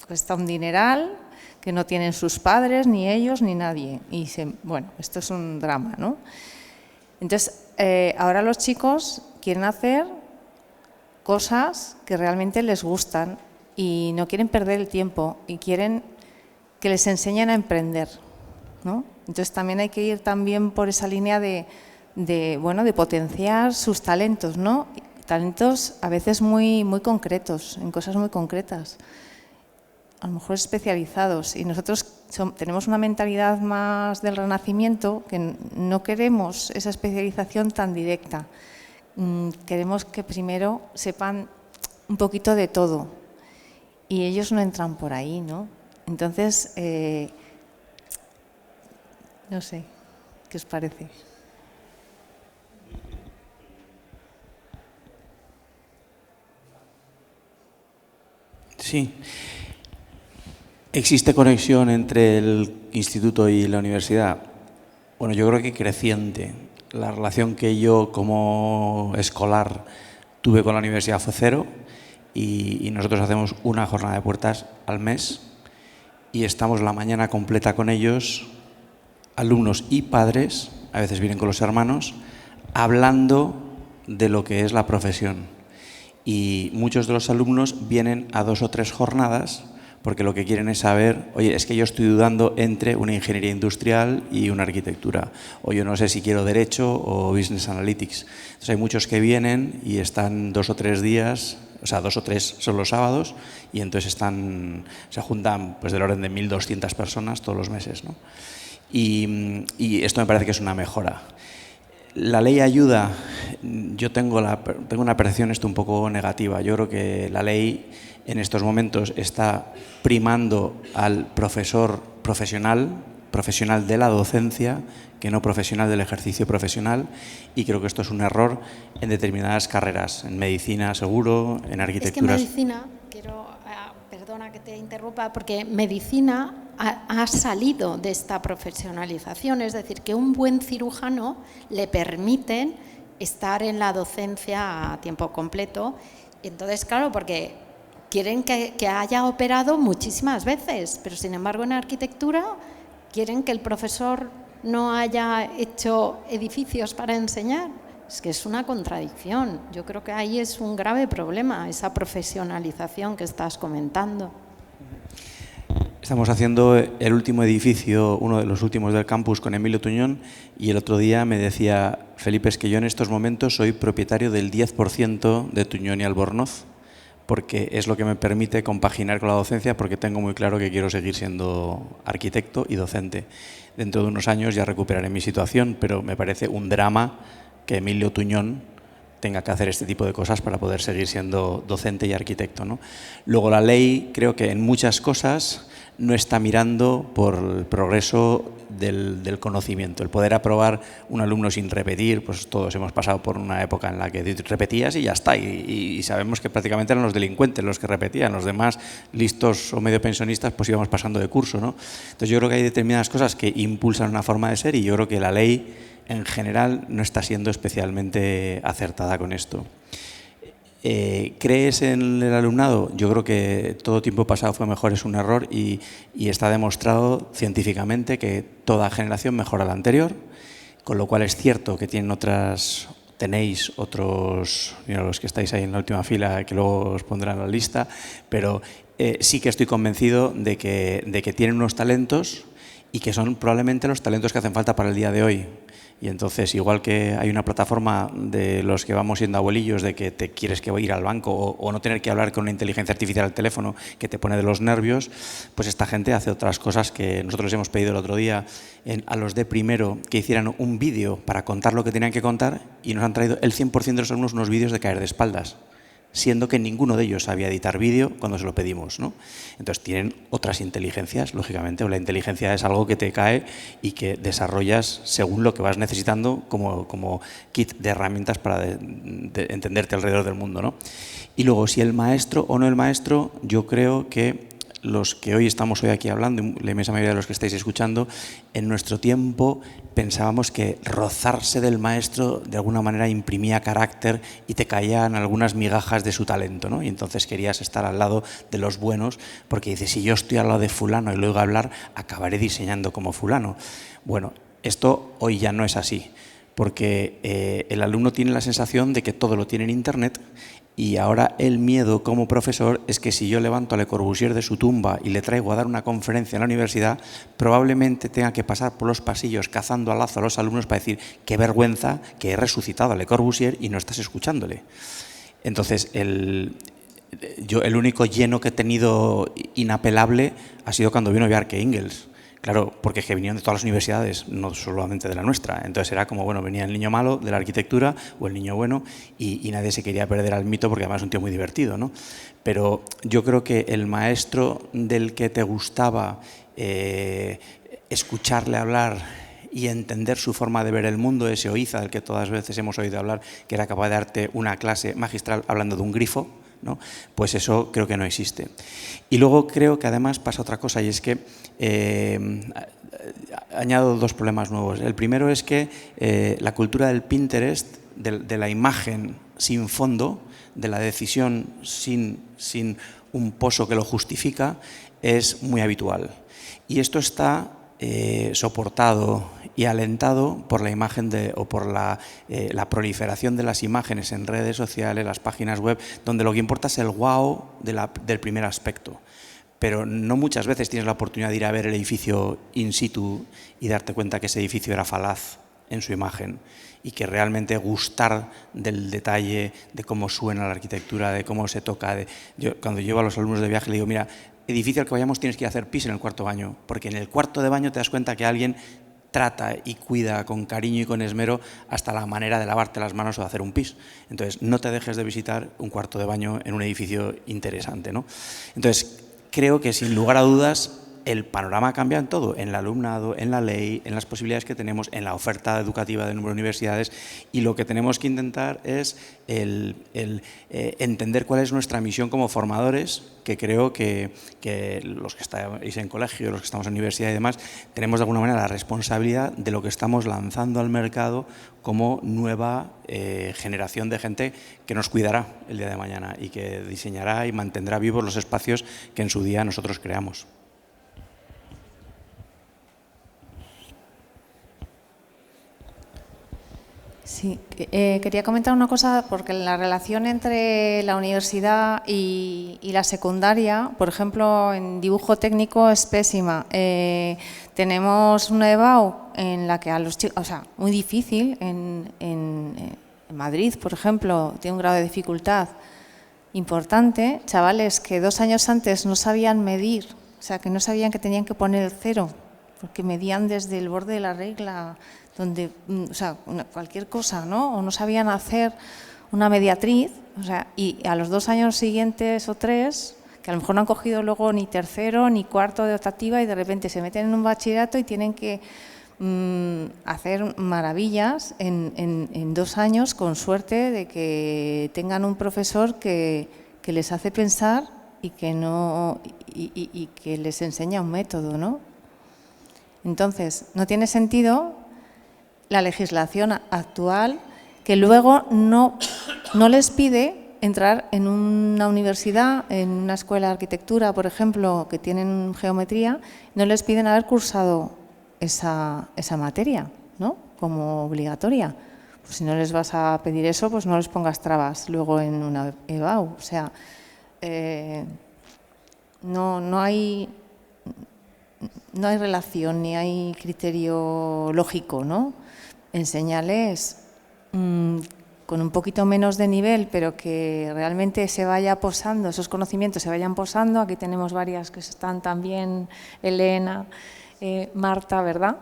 F: cuesta un dineral, que no tienen sus padres, ni ellos, ni nadie. Y bueno, esto es un drama, ¿no? Entonces, ahora los chicos quieren hacer cosas que realmente les gustan y no quieren perder el tiempo y quieren que les enseñen a emprender, ¿no? Entonces también hay que ir también por esa línea de potenciar sus talentos, ¿no? Talentos a veces muy concretos, en cosas muy concretas, a lo mejor especializados. Y nosotros tenemos una mentalidad más del Renacimiento, que no queremos esa especialización tan directa. Queremos que primero sepan un poquito de todo y ellos no entran por ahí, ¿no? Entonces, no sé, ¿qué os parece?
C: Sí. ¿Existe conexión entre el instituto y la universidad? Bueno, yo creo que creciente. La relación que yo como escolar tuve con la universidad fue cero y nosotros hacemos una jornada de puertas al mes y estamos la mañana completa con ellos, alumnos y padres, a veces vienen con los hermanos, hablando de lo que es la profesión. Y muchos de los alumnos vienen a 2 o 3 jornadas porque lo que quieren es saber, oye, es que yo estoy dudando entre una ingeniería industrial y una arquitectura, o yo no sé si quiero Derecho o Business Analytics. Entonces hay muchos que vienen y están 2 o 3 días, o sea, 2 o 3 son los sábados, y entonces se juntan pues del orden de 1.200 personas todos los meses, ¿no? Y esto me parece que es una mejora. La ley ayuda, yo tengo una percepción esto un poco negativa. Yo creo que la ley en estos momentos está primando al profesor profesional de la docencia, que no profesional del ejercicio profesional, y creo que esto es un error en determinadas carreras, en medicina seguro, en arquitectura.
E: Es que medicina, perdona que te interrumpa, porque medicina ha salido de esta profesionalización, es decir, que un buen cirujano le permiten estar en la docencia a tiempo completo. Entonces, claro, porque quieren que haya operado muchísimas veces, pero sin embargo en arquitectura quieren que el profesor no haya hecho edificios para enseñar. Es que es una contradicción. Yo creo que ahí es un grave problema, esa profesionalización que estás comentando.
C: Estamos haciendo el último edificio, uno de los últimos del campus con Emilio Tuñón, y el otro día me decía, Felipe, es que yo en estos momentos soy propietario del 10% de Tuñón y Albornoz, porque es lo que me permite compaginar con la docencia, porque tengo muy claro que quiero seguir siendo arquitecto y docente. Dentro de unos años ya recuperaré mi situación, pero me parece un drama que Emilio Tuñón tenga que hacer este tipo de cosas para poder seguir siendo docente y arquitecto, ¿no? Luego la ley, creo que en muchas cosas no está mirando por el progreso del conocimiento. El poder aprobar un alumno sin repetir, pues todos hemos pasado por una época en la que repetías y ya está. Y sabemos que prácticamente eran los delincuentes los que repetían, los demás, listos o medio pensionistas, pues íbamos pasando de curso, ¿no? Entonces yo creo que hay determinadas cosas que impulsan una forma de ser y yo creo que la ley en general no está siendo especialmente acertada con esto. ¿Crees en el alumnado? Yo creo que todo tiempo pasado fue mejor, es un error y está demostrado científicamente que toda generación mejora la anterior, con lo cual es cierto que tenéis otros, mira, los que estáis ahí en la última fila, que luego os pondrán en la lista, pero sí que estoy convencido de que tienen unos talentos y que son probablemente los talentos que hacen falta para el día de hoy. Y entonces, igual que hay una plataforma de los que vamos siendo abuelillos de que te quieres que ir al banco o no tener que hablar con una inteligencia artificial al teléfono que te pone de los nervios, pues esta gente hace otras cosas que nosotros les hemos pedido el otro día a los de primero que hicieran un vídeo para contar lo que tenían que contar y nos han traído el 100% de los alumnos unos vídeos de caer de espaldas, siendo que ninguno de ellos sabía editar vídeo cuando se lo pedimos, ¿no? Entonces tienen otras inteligencias, lógicamente, o la inteligencia es algo que te cae y que desarrollas según lo que vas necesitando como kit de herramientas para entenderte alrededor del mundo, ¿no? Y luego, si el maestro o no el maestro, yo creo que los que hoy estamos aquí hablando, la inmensa mayoría de los que estáis escuchando, en nuestro tiempo pensábamos que rozarse del maestro de alguna manera imprimía carácter y te caían algunas migajas de su talento, ¿no? Y entonces querías estar al lado de los buenos porque dices, si yo estoy al lado de fulano y lo oigo hablar, acabaré diseñando como fulano. Bueno, esto hoy ya no es así, porque el alumno tiene la sensación de que todo lo tiene en Internet. Y ahora el miedo como profesor es que si yo levanto a Le Corbusier de su tumba y le traigo a dar una conferencia en la universidad, probablemente tenga que pasar por los pasillos cazando a lazo a los alumnos para decir qué vergüenza que he resucitado a Le Corbusier y no estás escuchándole. Entonces, el único lleno que he tenido inapelable ha sido cuando vino Bjarke Ingels. Claro, porque es que vinieron de todas las universidades, no solamente de la nuestra. Entonces era como, bueno, venía el niño malo de la arquitectura o el niño bueno y nadie se quería perder al mito porque además es un tío muy divertido, ¿no? Pero yo creo que el maestro del que te gustaba escucharle hablar y entender su forma de ver el mundo, ese Oiza del que todas veces hemos oído hablar, que era capaz de darte una clase magistral hablando de un grifo, ¿no? Pues eso creo que no existe. Y luego creo que además pasa otra cosa y es que añado dos problemas nuevos. El primero es que la cultura del Pinterest, de la imagen sin fondo, de la decisión sin un pozo que lo justifica, es muy habitual. Y esto está soportado y alentado por la imagen o por la proliferación de las imágenes en redes sociales, las páginas web, donde lo que importa es el wow del primer aspecto. Pero no muchas veces tienes la oportunidad de ir a ver el edificio in situ y darte cuenta que ese edificio era falaz en su imagen y que realmente gustar del detalle, de cómo suena la arquitectura, de cómo se toca. Cuando llevo a los alumnos de viaje le digo, mira, edificio al que vayamos tienes que ir a hacer pis en el cuarto baño, porque en el cuarto de baño te das cuenta que alguien trata y cuida con cariño y con esmero hasta la manera de lavarte las manos o de hacer un pis. Entonces, no te dejes de visitar un cuarto de baño en un edificio interesante, ¿no? Entonces, creo que sin lugar a dudas el panorama cambia en todo, en el alumnado, en la ley, en las posibilidades que tenemos, en la oferta educativa del número de universidades, y lo que tenemos que intentar es entender cuál es nuestra misión como formadores, que creo que los que estáis en colegio, los que estamos en universidad y demás, tenemos de alguna manera la responsabilidad de lo que estamos lanzando al mercado como nueva generación de gente que nos cuidará el día de mañana y que diseñará y mantendrá vivos los espacios que en su día nosotros creamos.
F: Sí, quería comentar una cosa, porque la relación entre la universidad y la secundaria, por ejemplo, en dibujo técnico es pésima. Tenemos una EBAU en la que a los chicos, o sea, muy difícil, en Madrid, por ejemplo, tiene un grado de dificultad importante, chavales que 2 años antes no sabían medir, o sea, que no sabían que tenían que poner el 0, porque medían desde el borde de la regla, donde, o sea, cualquier cosa, ¿no? O no sabían hacer una mediatriz, o sea, y a los 2 años siguientes o 3, que a lo mejor no han cogido luego ni tercero ni cuarto de optativa y de repente se meten en un bachillerato y tienen que hacer maravillas en 2 años, con suerte de que tengan un profesor que les hace pensar y que les enseña un método, ¿no? Entonces, no tiene sentido la legislación actual, que luego no les pide entrar en una universidad, en una escuela de arquitectura, por ejemplo, que tienen geometría, no les piden haber cursado esa materia, ¿no?, como obligatoria. Pues si no les vas a pedir eso, pues no les pongas trabas luego en una EBAU. O sea, no hay relación ni hay criterio lógico, ¿no? Enseñarles con un poquito menos de nivel, pero que realmente se vaya posando, esos conocimientos se vayan posando. Aquí tenemos varias que están también, Elena, Marta, ¿verdad?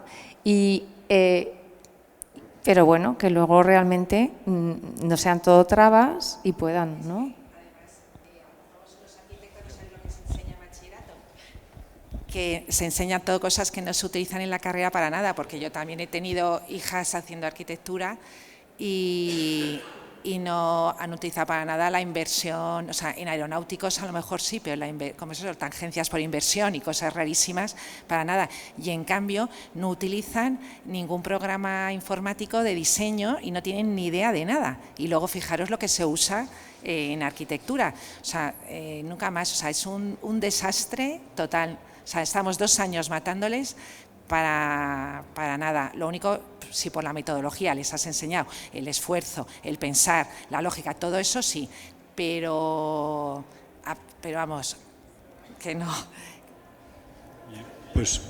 F: Pero bueno, que luego realmente no sean todo trabas y puedan, ¿no?
I: Que se enseñan todo cosas que no se utilizan en la carrera para nada, porque yo también he tenido hijas haciendo arquitectura y no han utilizado para nada la inversión. O sea, en aeronáuticos a lo mejor sí, pero como eso, tangencias por inversión y cosas rarísimas, para nada. Y en cambio no utilizan ningún programa informático de diseño y no tienen ni idea de nada. Y luego fijaros lo que se usa en arquitectura. O sea, nunca más. O sea, es un desastre total. O sea, estamos 2 años matándoles para nada. Lo único, si por la metodología les has enseñado el esfuerzo, el pensar, la lógica, todo eso sí, pero vamos, que no.
A: Pues,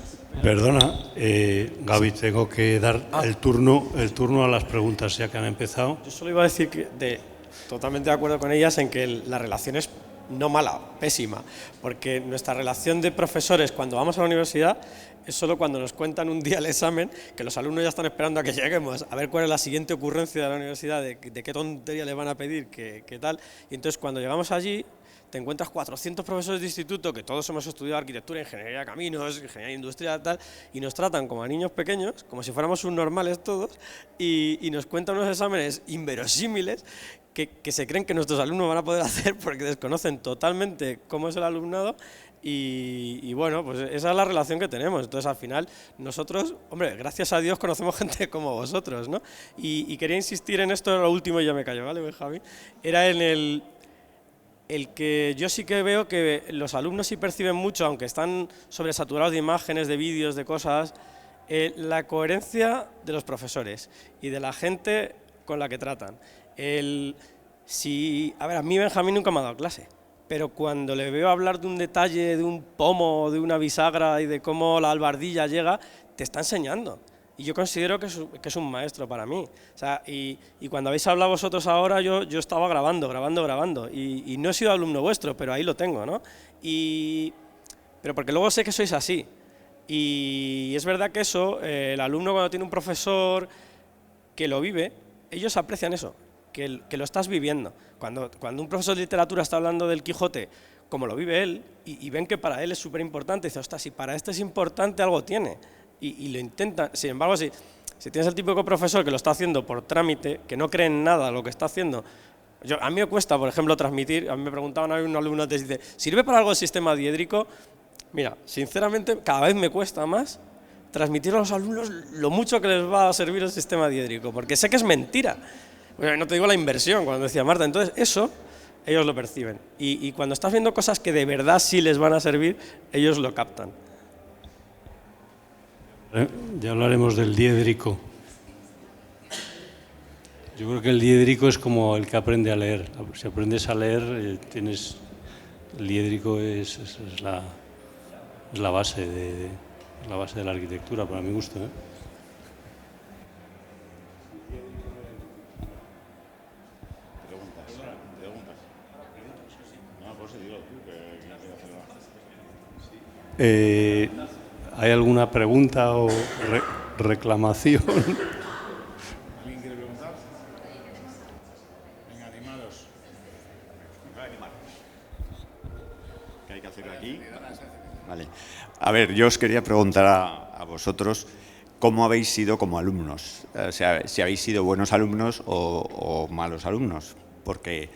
A: perdona, Gaby, tengo que dar el turno a las preguntas ya que han empezado.
G: Yo solo iba a decir que totalmente de acuerdo con ellas en que la relación es no mala, pésima, porque nuestra relación de profesores cuando vamos a la universidad es solo cuando nos cuentan un día el examen, que los alumnos ya están esperando a que lleguemos, a ver cuál es la siguiente ocurrencia de la universidad, de qué tontería les van a pedir, qué tal, y entonces cuando llegamos allí te encuentras 400 profesores de instituto que todos hemos estudiado arquitectura, ingeniería de caminos, ingeniería industrial, tal, y nos tratan como a niños pequeños, como si fuéramos subnormales todos, y nos cuentan unos exámenes inverosímiles que se creen que nuestros alumnos van a poder hacer porque desconocen totalmente cómo es el alumnado y bueno, pues esa es la relación que tenemos. Entonces, al final, nosotros, hombre, gracias a Dios conocemos gente como vosotros, ¿no? Y quería insistir en esto, lo último y ya me callo, ¿vale, Javi? Era en el que yo sí que veo que los alumnos sí perciben mucho, aunque están sobresaturados de imágenes, de vídeos, de cosas, la coherencia de los profesores y de la gente con la que tratan. A ver, a mí Benjamín nunca me ha dado clase, pero cuando le veo hablar de un detalle, de un pomo, de una bisagra y de cómo la albardilla llega, te está enseñando. Y yo considero que es un maestro para mí. O sea, y cuando habéis hablado vosotros ahora, yo estaba grabando. Y no he sido alumno vuestro, pero ahí lo tengo, ¿no? Pero porque luego sé que sois así. Y es verdad que eso, el alumno cuando tiene un profesor que lo vive, ellos aprecian eso, que lo estás viviendo. Cuando un profesor de literatura está hablando del Quijote, como lo vive él, y ven que para él es súper importante, dice, ostras, si para este es importante, algo tiene. Y lo intentan. Sin embargo, si tienes el típico profesor que lo está haciendo por trámite, que no cree en nada lo que está haciendo, a mí me cuesta, por ejemplo, transmitir. A mí me preguntaban a un alumno, te dice, ¿sirve para algo el sistema diédrico? Mira, sinceramente, cada vez me cuesta más transmitir a los alumnos lo mucho que les va a servir el sistema diédrico, porque sé que es mentira. Bueno, no te digo la inversión, cuando decía Marta. Entonces, eso ellos lo perciben. Y cuando estás viendo cosas que de verdad sí les van a servir, ellos lo captan.
A: Ya hablaremos del diédrico.
J: Yo creo que el diédrico es como el que aprende a leer. Si aprendes a leer, el diédrico es la base de la arquitectura, para mi gusto, ¿eh? ¿Hay alguna pregunta o reclamación?
B: ¿Alguien quiere preguntar? Venga, animados.
K: ¿Qué hay que hacer aquí? Vale. A ver, yo os quería preguntar a vosotros cómo habéis sido como alumnos. O sea, si habéis sido buenos alumnos o malos alumnos. Porque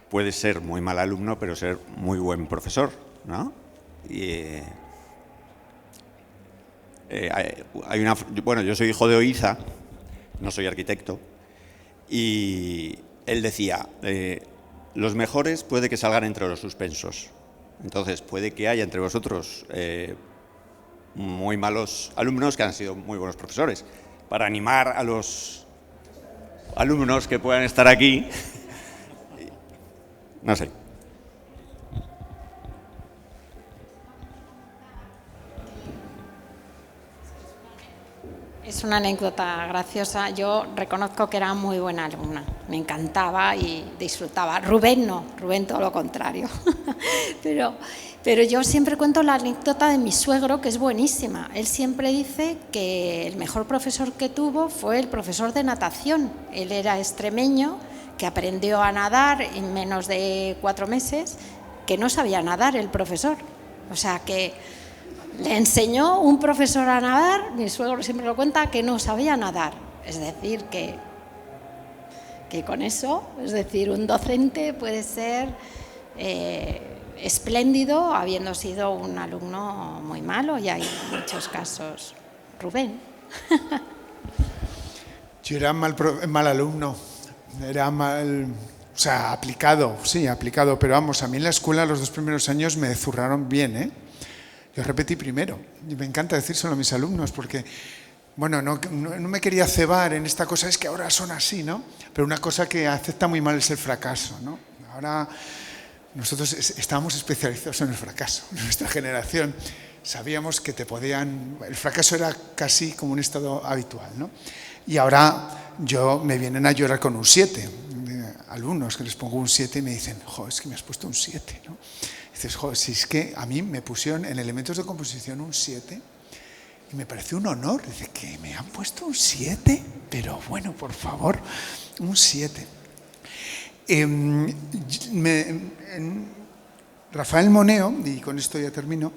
K: puedes ser muy mal alumno, pero ser muy buen profesor, ¿no? Bueno, yo soy hijo de Oiza, no soy arquitecto, y él decía, los mejores puede que salgan entre los suspensos. Entonces, puede que haya entre vosotros muy malos alumnos que han sido muy buenos profesores. Para animar a los alumnos que puedan estar aquí, no sé.
E: Es una anécdota graciosa. Yo reconozco que era muy buena alumna. Me encantaba y disfrutaba. Rubén no, Rubén todo lo contrario. Pero yo siempre cuento la anécdota de mi suegro, que es buenísima. Él siempre dice que el mejor profesor que tuvo fue el profesor de natación. Él era extremeño, que aprendió a nadar en menos de 4 meses, que no sabía nadar el profesor. O sea que le enseñó un profesor a nadar, mi suegro siempre lo cuenta, que no sabía nadar. Es decir, que con eso, es decir, un docente puede ser espléndido habiendo sido un alumno muy malo, y hay muchos casos. Rubén.
D: Yo era mal alumno, era mal, o sea, aplicado, sí, aplicado, pero vamos, a mí en la escuela los 2 primeros años me zurraron bien, ¿eh? Yo repetí primero, y me encanta decírselo a mis alumnos porque, bueno, no me quería cebar en esta cosa, es que ahora son así, ¿no? Pero una cosa que acepta muy mal es el fracaso, ¿no? Ahora nosotros estábamos especializados en el fracaso, en nuestra generación sabíamos que el fracaso era casi como un estado habitual, ¿no? Y ahora me vienen a llorar con un 7, alumnos que les pongo un 7 y me dicen, jo, es que me has puesto un 7, ¿no? Dices, jo, si es que a mí me pusieron en elementos de composición un 7 y me pareció un honor. Dice, que me han puesto un 7, pero bueno, por favor, un 7. Rafael Moneo, y con esto ya termino,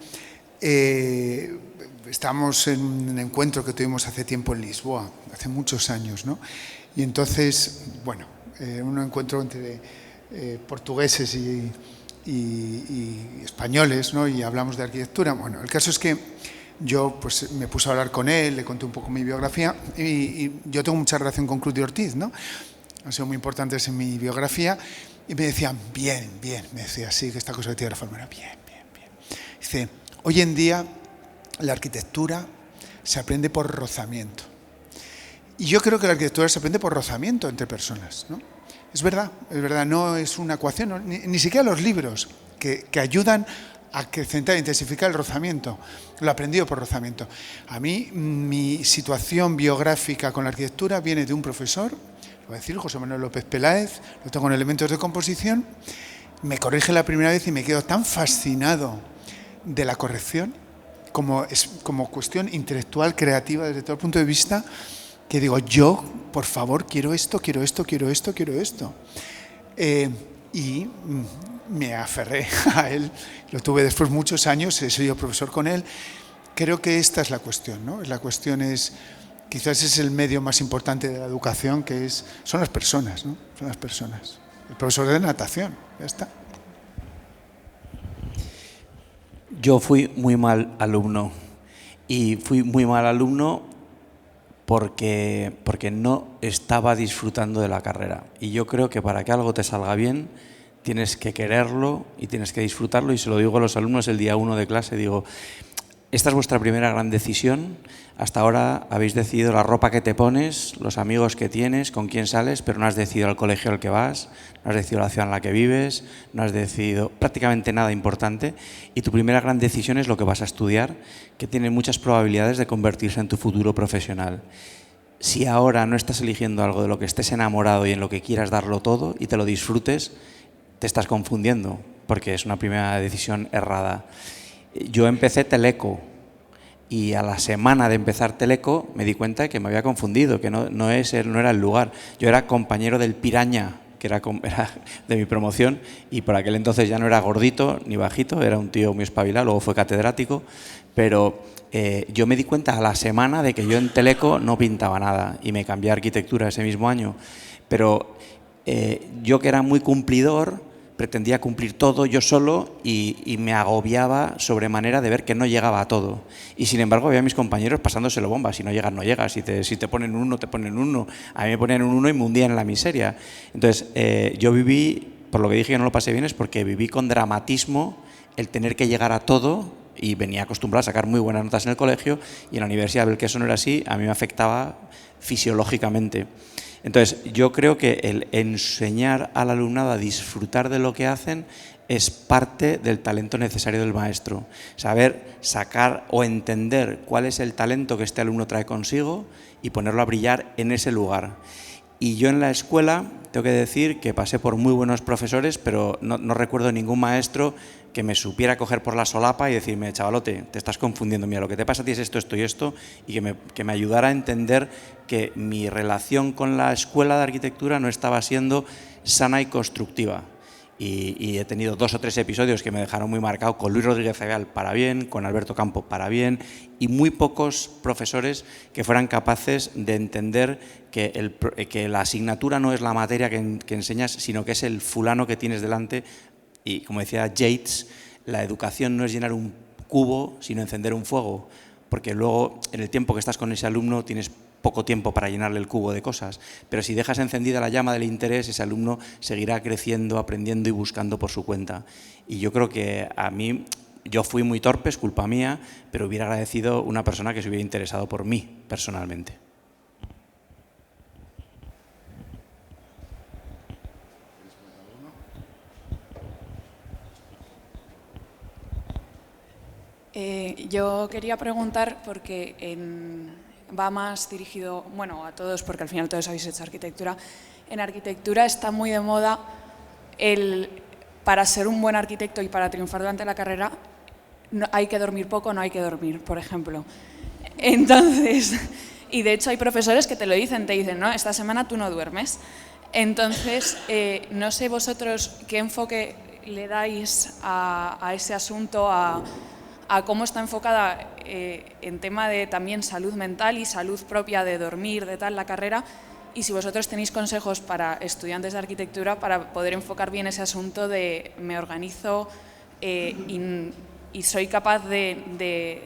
D: estamos en un encuentro que tuvimos hace tiempo en Lisboa, hace muchos años, ¿no? Y entonces, bueno, un encuentro entre portugueses y españoles, ¿no? Y hablamos de arquitectura. Bueno, el caso es que yo pues me puse a hablar con él, le conté un poco mi biografía y yo tengo mucha relación con Cruz de Ortiz, ¿no? Han sido muy importantes en mi biografía y me decían, bien, me decía, sí, que esta cosa de Tierra Formera, bien. Dice, hoy en día la arquitectura se aprende por rozamiento. Y yo creo que la arquitectura se aprende por rozamiento entre personas, ¿no? Es verdad, no es una ecuación, no, ni siquiera los libros que ayudan a acrecentar e intensificar el rozamiento. Lo he aprendido por rozamiento. A mí, mi situación biográfica con la arquitectura viene de un profesor, lo voy a decir, José Manuel López Peláez, lo tengo en elementos de composición, me corrige la primera vez y me quedo tan fascinado de la corrección como cuestión intelectual, creativa desde todo el punto de vista, que digo, yo, por favor, quiero esto. Y me aferré a él, lo tuve después muchos años, he sido profesor con él. Creo que esta es la cuestión, ¿no? La cuestión es, quizás es el medio más importante de la educación, son las personas, ¿no? Son las personas. El profesor de natación, ya está.
C: Yo fui muy mal alumno y fui muy mal alumno porque no estaba disfrutando de la carrera. Y yo creo que para que algo te salga bien tienes que quererlo y tienes que disfrutarlo, y se lo digo a los alumnos el día 1 de clase, digo, esta es vuestra primera gran decisión. Hasta ahora habéis decidido la ropa que te pones, los amigos que tienes, con quién sales, pero no has decidido el colegio al que vas, no has decidido la ciudad en la que vives, no has decidido prácticamente nada importante. Y tu primera gran decisión es lo que vas a estudiar, que tiene muchas probabilidades de convertirse en tu futuro profesional. Si ahora no estás eligiendo algo de lo que estés enamorado y en lo que quieras darlo todo y te lo disfrutes, te estás confundiendo, porque es una primera decisión errada. Yo empecé Teleco y a la semana de empezar Teleco me di cuenta de que me había confundido, que no era el lugar. Yo era compañero del Piraña, que era de mi promoción, y por aquel entonces ya no era gordito ni bajito, era un tío muy espabilado, luego fue catedrático, pero yo me di cuenta a la semana de que yo en Teleco no pintaba nada y me cambié a arquitectura ese mismo año. Pero yo, que era muy cumplidor, pretendía cumplir todo yo solo y me agobiaba sobremanera de ver que no llegaba a todo. Y sin embargo había mis compañeros pasándoselo bomba. Si no llegas, no llegas. Si te ponen un 1, te ponen un 1. A mí me ponían un 1 y me hundían en la miseria. Entonces yo viví, por lo que dije que no lo pasé bien, es porque viví con dramatismo el tener que llegar a todo, y venía acostumbrado a sacar muy buenas notas en el colegio, y en la universidad ver que eso no era así, a mí me afectaba fisiológicamente. Entonces, yo creo que el enseñar al alumnado a disfrutar de lo que hacen es parte del talento necesario del maestro. Saber sacar o entender cuál es el talento que este alumno trae consigo y ponerlo a brillar en ese lugar. Y yo en la escuela tengo que decir que pasé por muy buenos profesores, pero no recuerdo ningún maestro que me supiera coger por la solapa y decirme: chavalote, te estás confundiendo, mira, lo que te pasa a ti es esto, esto y esto, y que me ayudara a entender que mi relación con la escuela de arquitectura no estaba siendo sana y constructiva. Y he tenido 2 o 3 episodios que me dejaron muy marcado, con Luis Rodríguez Ayal para bien, con Alberto Campo para bien, y muy pocos profesores que fueran capaces de entender que la asignatura no es la materia que enseñas, sino que es el fulano que tienes delante. Y como decía Yates, la educación no es llenar un cubo, sino encender un fuego, porque luego en el tiempo que estás con ese alumno tienes poco tiempo para llenarle el cubo de cosas, pero si dejas encendida la llama del interés, ese alumno seguirá creciendo, aprendiendo y buscando por su cuenta. Y yo creo que a mí, yo fui muy torpe, es culpa mía, pero hubiera agradecido una persona que se hubiera interesado por mí personalmente.
L: Yo quería preguntar, porque va más dirigido, bueno, a todos, porque al final todos habéis hecho arquitectura. En arquitectura está muy de moda para ser un buen arquitecto y para triunfar durante la carrera, hay que dormir poco, no hay que dormir, por ejemplo. Entonces, y de hecho hay profesores que te lo dicen, no, esta semana tú no duermes. Entonces, no sé vosotros qué enfoque le dais a ese asunto, a cómo está enfocada en tema de también salud mental y salud propia de dormir, de tal, la carrera, y si vosotros tenéis consejos para estudiantes de arquitectura para poder enfocar bien ese asunto de me organizo y soy capaz de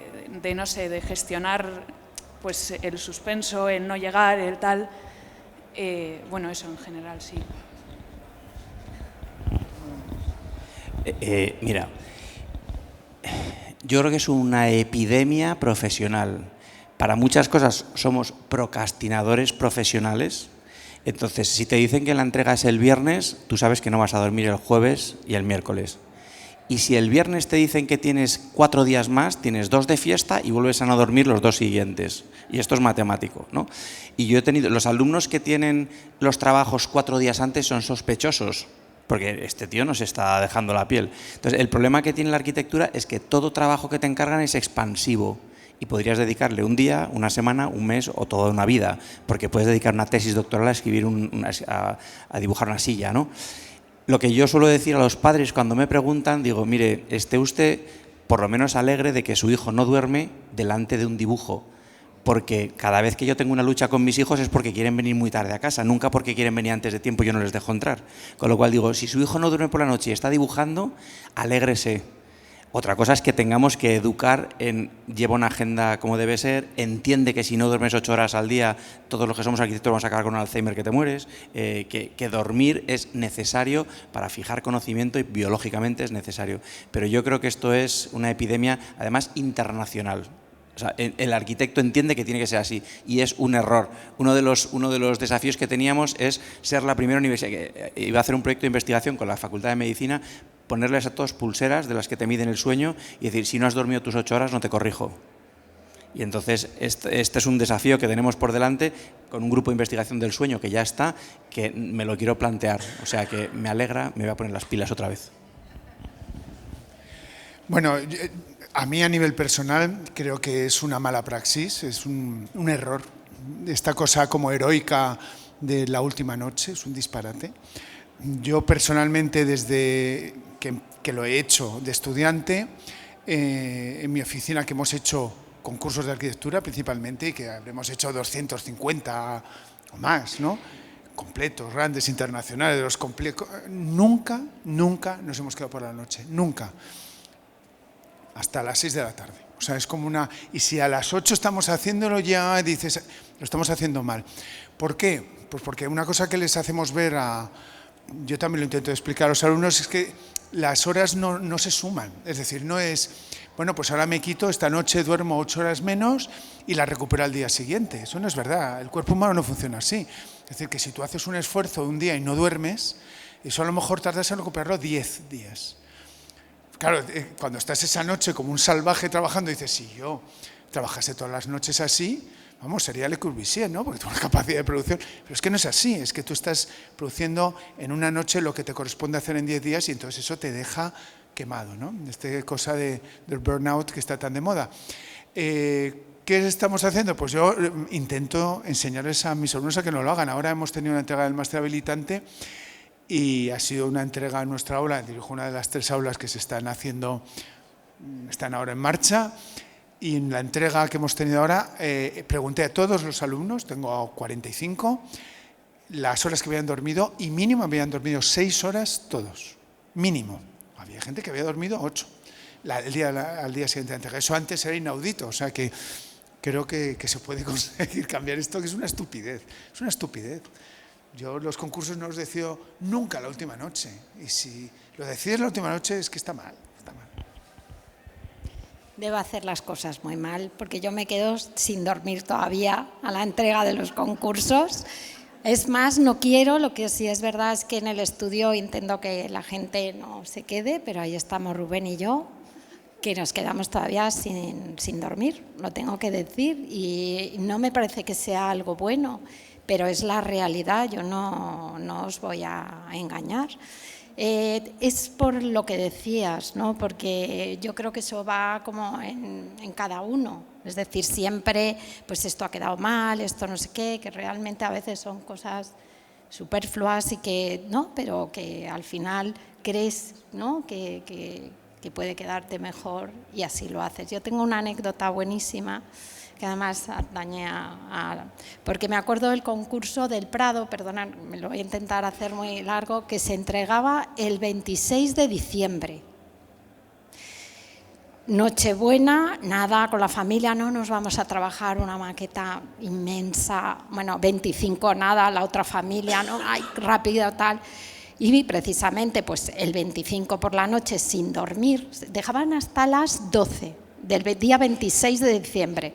L: no sé, de gestionar pues el suspenso, el no llegar, el tal, bueno, eso en general, sí.
C: Mira, yo creo que es una epidemia profesional. Para muchas cosas somos procrastinadores profesionales. Entonces, si te dicen que la entrega es el viernes, tú sabes que no vas a dormir el jueves y el miércoles. Y si el viernes te dicen que tienes 4 días más, tienes 2 de fiesta y vuelves a no dormir los 2 siguientes. Y esto es matemático, ¿no? Y yo he tenido, los alumnos que tienen los trabajos 4 días antes son sospechosos, porque este tío nos está dejando la piel. Entonces, el problema que tiene la arquitectura es que todo trabajo que te encargan es expansivo y podrías dedicarle un día, una semana, un mes o toda una vida, porque puedes dedicar una tesis doctoral a escribir a dibujar una silla, ¿no? Lo que yo suelo decir a los padres cuando me preguntan, digo, mire, esté usted por lo menos alegre de que su hijo no duerme delante de un dibujo, porque cada vez que yo tengo una lucha con mis hijos es porque quieren venir muy tarde a casa, nunca porque quieren venir antes de tiempo y yo no les dejo entrar. Con lo cual digo, si su hijo no duerme por la noche y está dibujando, alégrese. Otra cosa es que tengamos que educar en lleva una agenda como debe ser, entiende que si no duermes 8 horas al día, todos los que somos arquitectos vamos a acabar con un Alzheimer que te mueres, que dormir es necesario para fijar conocimiento y biológicamente es necesario. Pero yo creo que esto es una epidemia, además, internacional. O sea, el arquitecto entiende que tiene que ser así y es un error. Uno de los desafíos que teníamos es ser la primera universidad. Iba a hacer un proyecto de investigación con la Facultad de Medicina, ponerles a todos pulseras de las que te miden el sueño y decir, si no has dormido tus 8 horas no te corrijo. Y entonces este es un desafío que tenemos por delante con un grupo de investigación del sueño que ya está, que me lo quiero plantear. O sea que me alegra, me voy a poner las pilas otra vez.
D: Bueno, a mí a nivel personal creo que es una mala praxis, es un error. Esta cosa como heroica de la última noche es un disparate. Yo personalmente desde que lo he hecho de estudiante, en mi oficina que hemos hecho concursos de arquitectura principalmente y que habremos hecho 250 o más, ¿no? Completos, grandes, internacionales, de los completos. Nunca nos hemos quedado por la noche, nunca. Hasta las 6 de la tarde. O sea, es como una... Y si a las 8 estamos haciéndolo, ya dices, lo estamos haciendo mal. ¿Por qué? Pues porque una cosa que les hacemos ver yo también lo intento explicar a los alumnos, es que las horas no se suman. Es decir, no es, bueno, pues ahora me quito, esta noche duermo 8 horas menos y la recupero al día siguiente. Eso no es verdad. El cuerpo humano no funciona así. Es decir, que si tú haces un esfuerzo un día y no duermes, eso a lo mejor tardas en recuperarlo 10 días. Claro, cuando estás esa noche como un salvaje trabajando, dices, si yo trabajase todas las noches así, vamos, sería Le Corbusier, ¿no? Porque tengo una capacidad de producción. Pero es que no es así, es que tú estás produciendo en una noche lo que te corresponde hacer en 10 días y entonces eso te deja quemado, ¿no? Esta cosa del burnout que está tan de moda. ¿Qué estamos haciendo? Pues yo intento enseñarles a mis alumnos a que no lo hagan. Ahora hemos tenido una entrega del máster habilitante y ha sido una entrega en nuestra aula, dirijo una de las 3 aulas que se están haciendo, están ahora en marcha, y en la entrega que hemos tenido ahora pregunté a todos los alumnos, tengo 45, las horas que habían dormido y mínimo habían dormido 6 horas todos, mínimo. Había gente que había dormido 8 al día siguiente de la entrega. Eso antes era inaudito, o sea que creo que se puede conseguir cambiar esto, que es una estupidez, es una estupidez. Yo los concursos no los decido nunca la última noche. Y si lo decides la última noche es que está mal, está mal.
E: Debo hacer las cosas muy mal porque yo me quedo sin dormir todavía a la entrega de los concursos. Es más, no quiero, lo que sí es verdad es que en el estudio intento que la gente no se quede, pero ahí estamos Rubén y yo, que nos quedamos todavía sin dormir, lo tengo que decir, y no me parece que sea algo bueno. Pero es la realidad, yo no os voy a engañar. Es por lo que decías, ¿no? Porque yo creo que eso va como en cada uno. Es decir, siempre, pues esto ha quedado mal, esto no sé qué, que realmente a veces son cosas superfluas y que, ¿no? Pero que al final crees, ¿no? que puede quedarte mejor y así lo haces. Yo tengo una anécdota buenísima que además atañe porque me acuerdo del concurso del Prado, perdonad, me lo voy a intentar hacer muy largo, que se entregaba el 26 de diciembre. Nochebuena, nada, con la familia no nos vamos a trabajar una maqueta inmensa, bueno, 25 nada, la otra familia, no, ay, rápido, tal. Y precisamente pues el 25 por la noche sin dormir, dejaban hasta las 12 del día 26 de diciembre.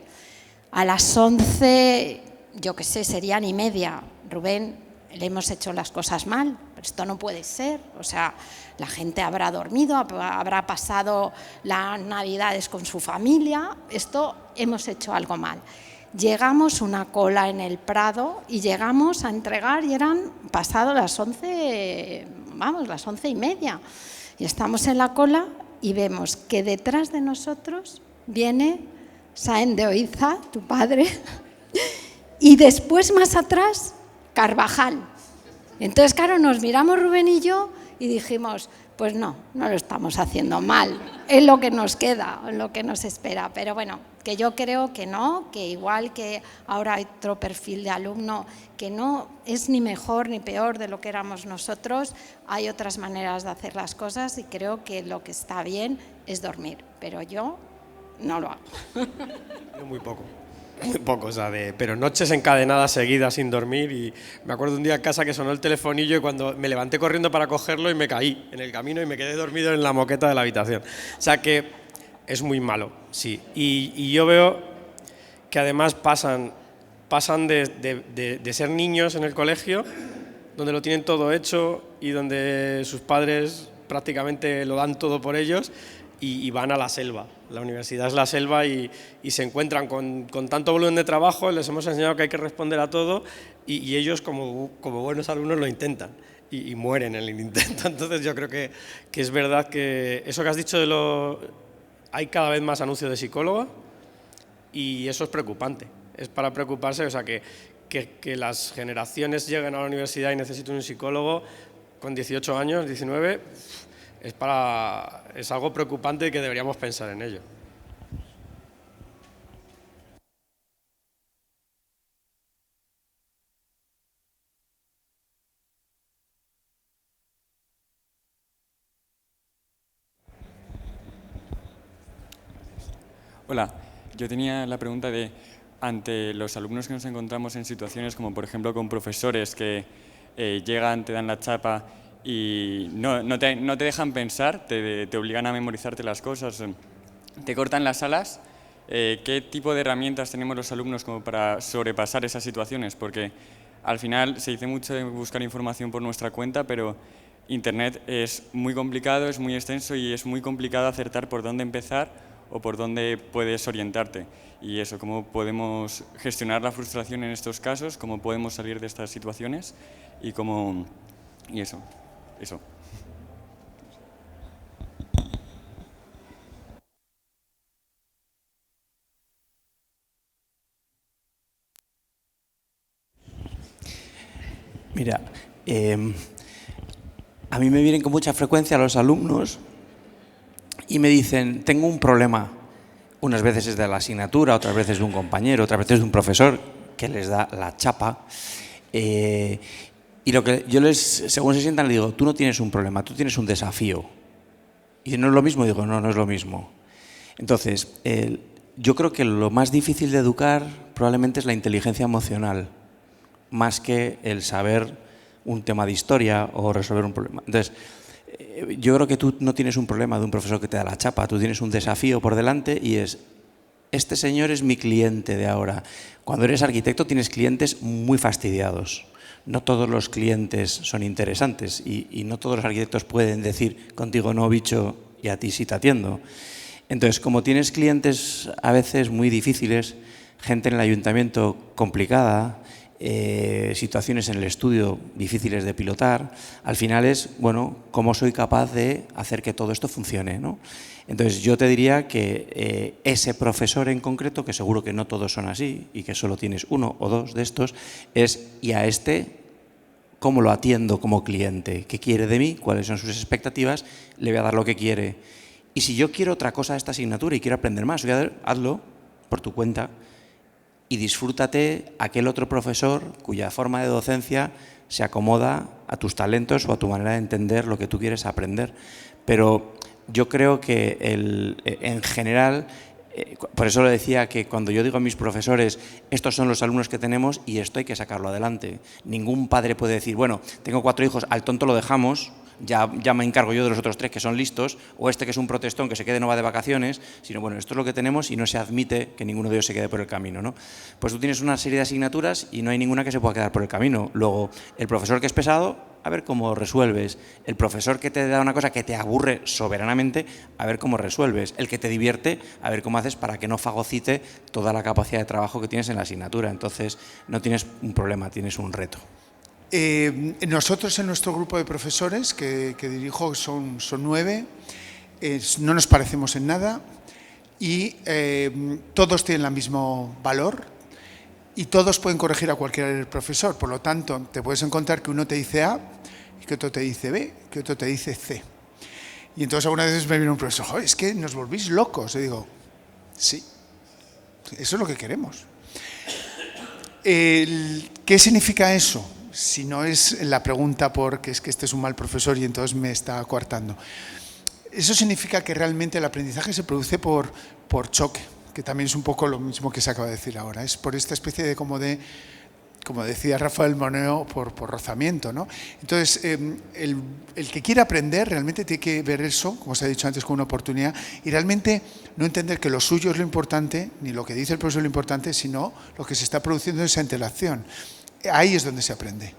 E: A las 11, yo qué sé, serían y media. Rubén, le hemos hecho las cosas mal, pero esto no puede ser. O sea, la gente habrá dormido, habrá pasado las Navidades con su familia, esto hemos hecho algo mal. Llegamos una cola en el Prado y llegamos a entregar y eran pasado las 11, vamos, las 11:30. Y estamos en la cola y vemos que detrás de nosotros viene Sáenz de Oiza, tu padre, y después más atrás Carvajal. Entonces, claro, nos miramos Rubén y yo y dijimos, pues no lo estamos haciendo mal. es lo que nos queda, lo que nos espera. Pero bueno, que yo creo que no, que igual que ahora hay otro perfil de alumno que no es ni mejor ni peor de lo que éramos nosotros, hay otras maneras de hacer las cosas y creo que lo que está bien es dormir, pero yo no lo hago.
G: Yo muy poco, o sea, pero noches encadenadas seguidas sin dormir, y me acuerdo un día en casa que sonó el telefonillo y cuando me levanté corriendo para cogerlo y me caí en el camino y me quedé dormido en la moqueta de la habitación. O sea que es muy malo, sí. Y yo veo que además pasan de ser niños en el colegio, donde lo tienen todo hecho y donde sus padres prácticamente lo dan todo por ellos, y van a la selva. La universidad es la selva y se encuentran con tanto volumen de trabajo. Les hemos enseñado que hay que responder a todo y ellos como buenos alumnos lo intentan y mueren en el intento. Entonces yo creo que es verdad que eso que has dicho hay cada vez más anuncios de psicóloga y eso es preocupante. Es para preocuparse, o sea, que las generaciones lleguen a la universidad y necesiten un psicólogo con 18 años, 19, es algo preocupante y que deberíamos pensar en ello.
M: Hola, yo tenía la pregunta de, ante los alumnos que nos encontramos en situaciones como por ejemplo con profesores que llegan, te dan la chapa y no te dejan pensar, te obligan a memorizarte las cosas, te cortan las alas, ¿qué tipo de herramientas tenemos los alumnos como para sobrepasar esas situaciones? Porque al final se dice mucho de buscar información por nuestra cuenta, pero Internet es muy complicado, es muy extenso y es muy complicado acertar por dónde empezar o por dónde puedes orientarte. Y eso, ¿cómo podemos gestionar la frustración en estos casos? ¿Cómo podemos salir de estas situaciones? Y eso.
C: Mira, a mí me vienen con mucha frecuencia los alumnos y me dicen, tengo un problema. Unas veces es de la asignatura, otras veces de un compañero, otras veces de un profesor que les da la chapa. Y lo que yo según se sientan, les digo, tú no tienes un problema, tú tienes un desafío. Y no es lo mismo, digo, no es lo mismo. Entonces, yo creo que lo más difícil de educar probablemente es la inteligencia emocional, más que el saber un tema de historia o resolver un problema. Entonces, yo creo que tú no tienes un problema de un profesor que te da la chapa, tú tienes un desafío por delante y este señor es mi cliente de ahora. Cuando eres arquitecto tienes clientes muy fastidiados. No todos los clientes son interesantes y no todos los arquitectos pueden decir contigo no, bicho, y a ti sí te atiendo. Entonces, como tienes clientes a veces muy difíciles, gente en el ayuntamiento complicada, situaciones en el estudio difíciles de pilotar, al final es, bueno, cómo soy capaz de hacer que todo esto funcione, ¿no? Entonces yo te diría que ese profesor en concreto, que seguro que no todos son así y que solo tienes uno o dos de estos, y a ¿cómo lo atiendo como cliente? ¿Qué quiere de mí? ¿Cuáles son sus expectativas? Le voy a dar lo que quiere. Y si yo quiero otra cosa de esta asignatura y quiero aprender más, hazlo por tu cuenta. Y disfrútate aquel otro profesor cuya forma de docencia se acomoda a tus talentos o a tu manera de entender lo que tú quieres aprender. Pero yo creo que en general, por eso le decía que cuando yo digo a mis profesores, estos son los alumnos que tenemos y esto hay que sacarlo adelante. Ningún padre puede decir, bueno, tengo 4 hijos, al tonto lo dejamos, ya me encargo yo de los otros 3 que son listos, o este que es un protestón que se quede no va de vacaciones, sino bueno, esto es lo que tenemos y no se admite que ninguno de ellos se quede por el camino, ¿no? Pues tú tienes una serie de asignaturas y no hay ninguna que se pueda quedar por el camino. Luego, el profesor que es pesado, a ver cómo resuelves. El profesor que te da una cosa que te aburre soberanamente, a ver cómo resuelves. El que te divierte, a ver cómo haces para que no fagocite toda la capacidad de trabajo que tienes en la asignatura. Entonces, no tienes un problema, tienes un reto.
D: Nosotros en nuestro grupo de profesores, que dirijo, son 9, no nos parecemos en nada y todos tienen el mismo valor y todos pueden corregir a cualquier profesor. Por lo tanto, te puedes encontrar que uno te dice A y que otro te dice B, que otro te dice C. Y entonces algunas veces me viene un profesor, joder, es que nos volvís locos. Y digo, sí, eso es lo que queremos. ¿Qué significa eso? Si no es la pregunta porque es que este es un mal profesor y entonces me está coartando. Eso significa que realmente el aprendizaje se produce por choque, que también es un poco lo mismo que se acaba de decir ahora. Es por esta especie de como decía Rafael Moneo, por rozamiento, ¿no? Entonces, el que quiere aprender realmente tiene que ver eso, como se ha dicho antes, como una oportunidad, y realmente no entender que lo suyo es lo importante, ni lo que dice el profesor es lo importante, sino lo que se está produciendo en esa interacción. Ahí es donde se aprende.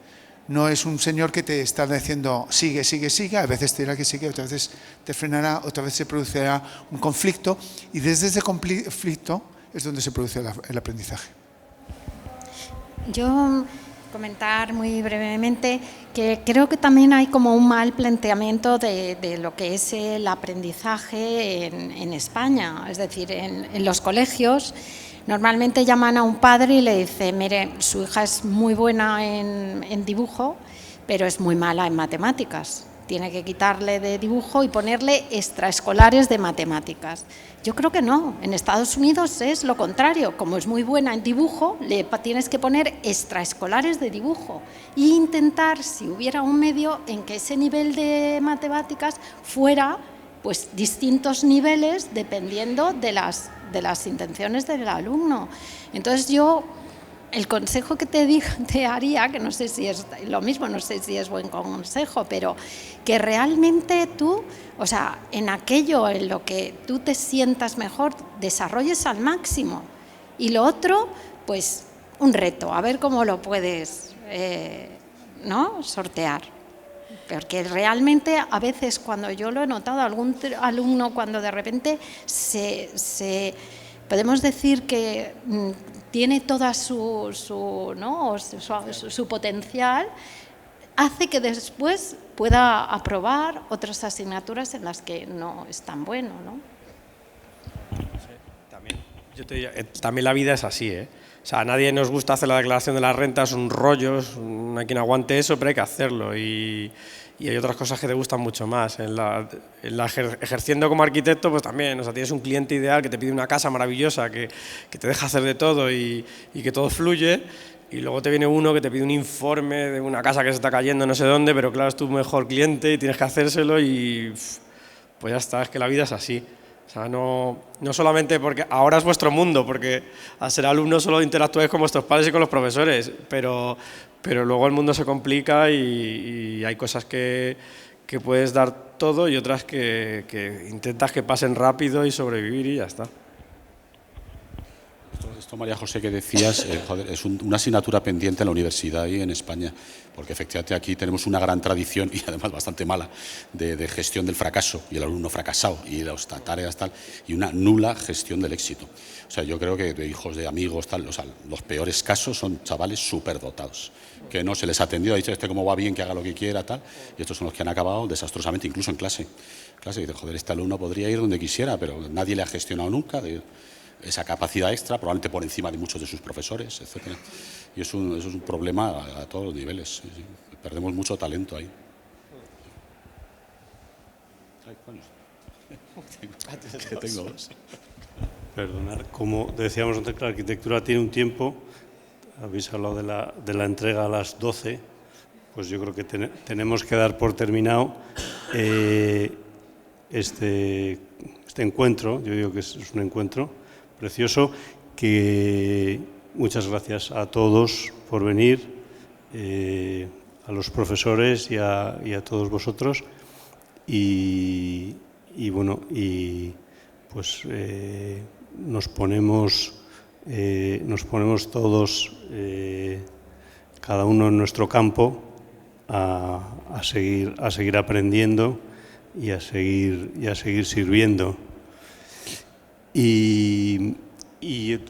D: No es un señor que te está diciendo sigue, sigue, sigue, a veces te dirá que sigue, otras veces te frenará, otra vez se producirá un conflicto, y desde ese conflicto es donde se produce el aprendizaje.
E: Yo comentar muy brevemente que creo que también hay como un mal planteamiento de lo que es el aprendizaje en España. Es decir, en los colegios normalmente llaman a un padre y le dicen, mire, su hija es muy buena en dibujo, pero es muy mala en matemáticas. Tiene que quitarle de dibujo y ponerle extraescolares de matemáticas. Yo creo que no. En Estados Unidos es lo contrario. Como es muy buena en dibujo, le tienes que poner extraescolares de dibujo e intentar, si hubiera un medio, en que ese nivel de matemáticas fuera pues distintos niveles dependiendo de las intenciones del alumno. Entonces yo, el consejo que te haría, que no sé si es lo mismo, no sé si es buen consejo, pero que realmente tú, o sea, en aquello en lo que tú te sientas mejor, desarrolles al máximo. Y lo otro, pues un reto, a ver cómo lo puedes ¿no? sortear. Porque realmente a veces cuando yo lo he notado, algún alumno cuando de repente podemos decir que tiene toda su potencial, hace que después pueda aprobar otras asignaturas en las que no es tan bueno, ¿no?
G: Yo te diría, también la vida es así, ¿eh? O sea, a nadie nos gusta hacer la declaración de la renta, es un rollo, no hay quien aguante eso, pero hay que hacerlo. Y hay otras cosas que te gustan mucho más. Ejerciendo como arquitecto, pues también, o sea, tienes un cliente ideal que te pide una casa maravillosa, que te deja hacer de todo y que todo fluye. Y luego te viene uno que te pide un informe de una casa que se está cayendo no sé dónde, pero claro, es tu mejor cliente y tienes que hacérselo y pues ya está, es que la vida es así. O sea, no solamente porque ahora es vuestro mundo, porque al ser alumno solo interactúáis con vuestros padres y con los profesores, pero luego el mundo se complica y hay cosas que puedes dar todo y otras que intentas que pasen rápido y sobrevivir y ya está.
H: Esto, María José, que decías, es una asignatura pendiente en la universidad y en España, porque efectivamente aquí tenemos una gran tradición, y además bastante mala, de gestión del fracaso y el alumno fracasado y las tareas tal, y una nula gestión del éxito. O sea, yo creo que de hijos de amigos, tal, o sea, los peores casos son chavales superdotados, que no se les ha atendido, ha dicho como va bien, que haga lo que quiera, tal, y estos son los que han acabado desastrosamente, incluso en clase. Y dice, joder, este alumno podría ir donde quisiera, pero nadie le ha gestionado nunca esa capacidad extra, probablemente por encima de muchos de sus profesores, etc. Y eso es un problema a todos los niveles. Sí. Perdemos mucho talento ahí. Tengo dos.
A: Perdonad, como decíamos antes, la arquitectura tiene un tiempo. Habéis hablado de la entrega a las 12, pues yo creo que tenemos que dar por terminado este encuentro. Yo digo que es un encuentro precioso, que muchas gracias a todos por venir, a los profesores y a todos vosotros, y bueno, y pues nos ponemos todos, cada uno en nuestro campo, a seguir aprendiendo y a seguir sirviendo. Y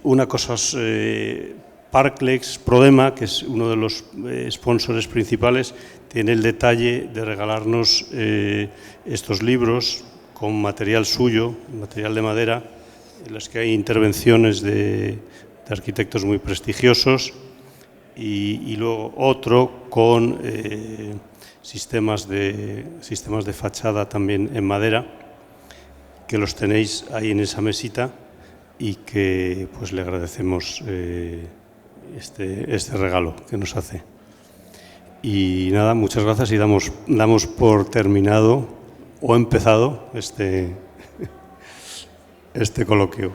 A: una cosa es Parclex Prodema, que es uno de los sponsors principales, tiene el detalle de regalarnos estos libros con material suyo, material de madera, en los que hay intervenciones de arquitectos muy prestigiosos, y luego otro con sistemas de fachada también en madera, que los tenéis ahí en esa mesita y que pues le agradecemos este regalo que nos hace. Y nada, muchas gracias y damos por terminado o empezado este coloquio.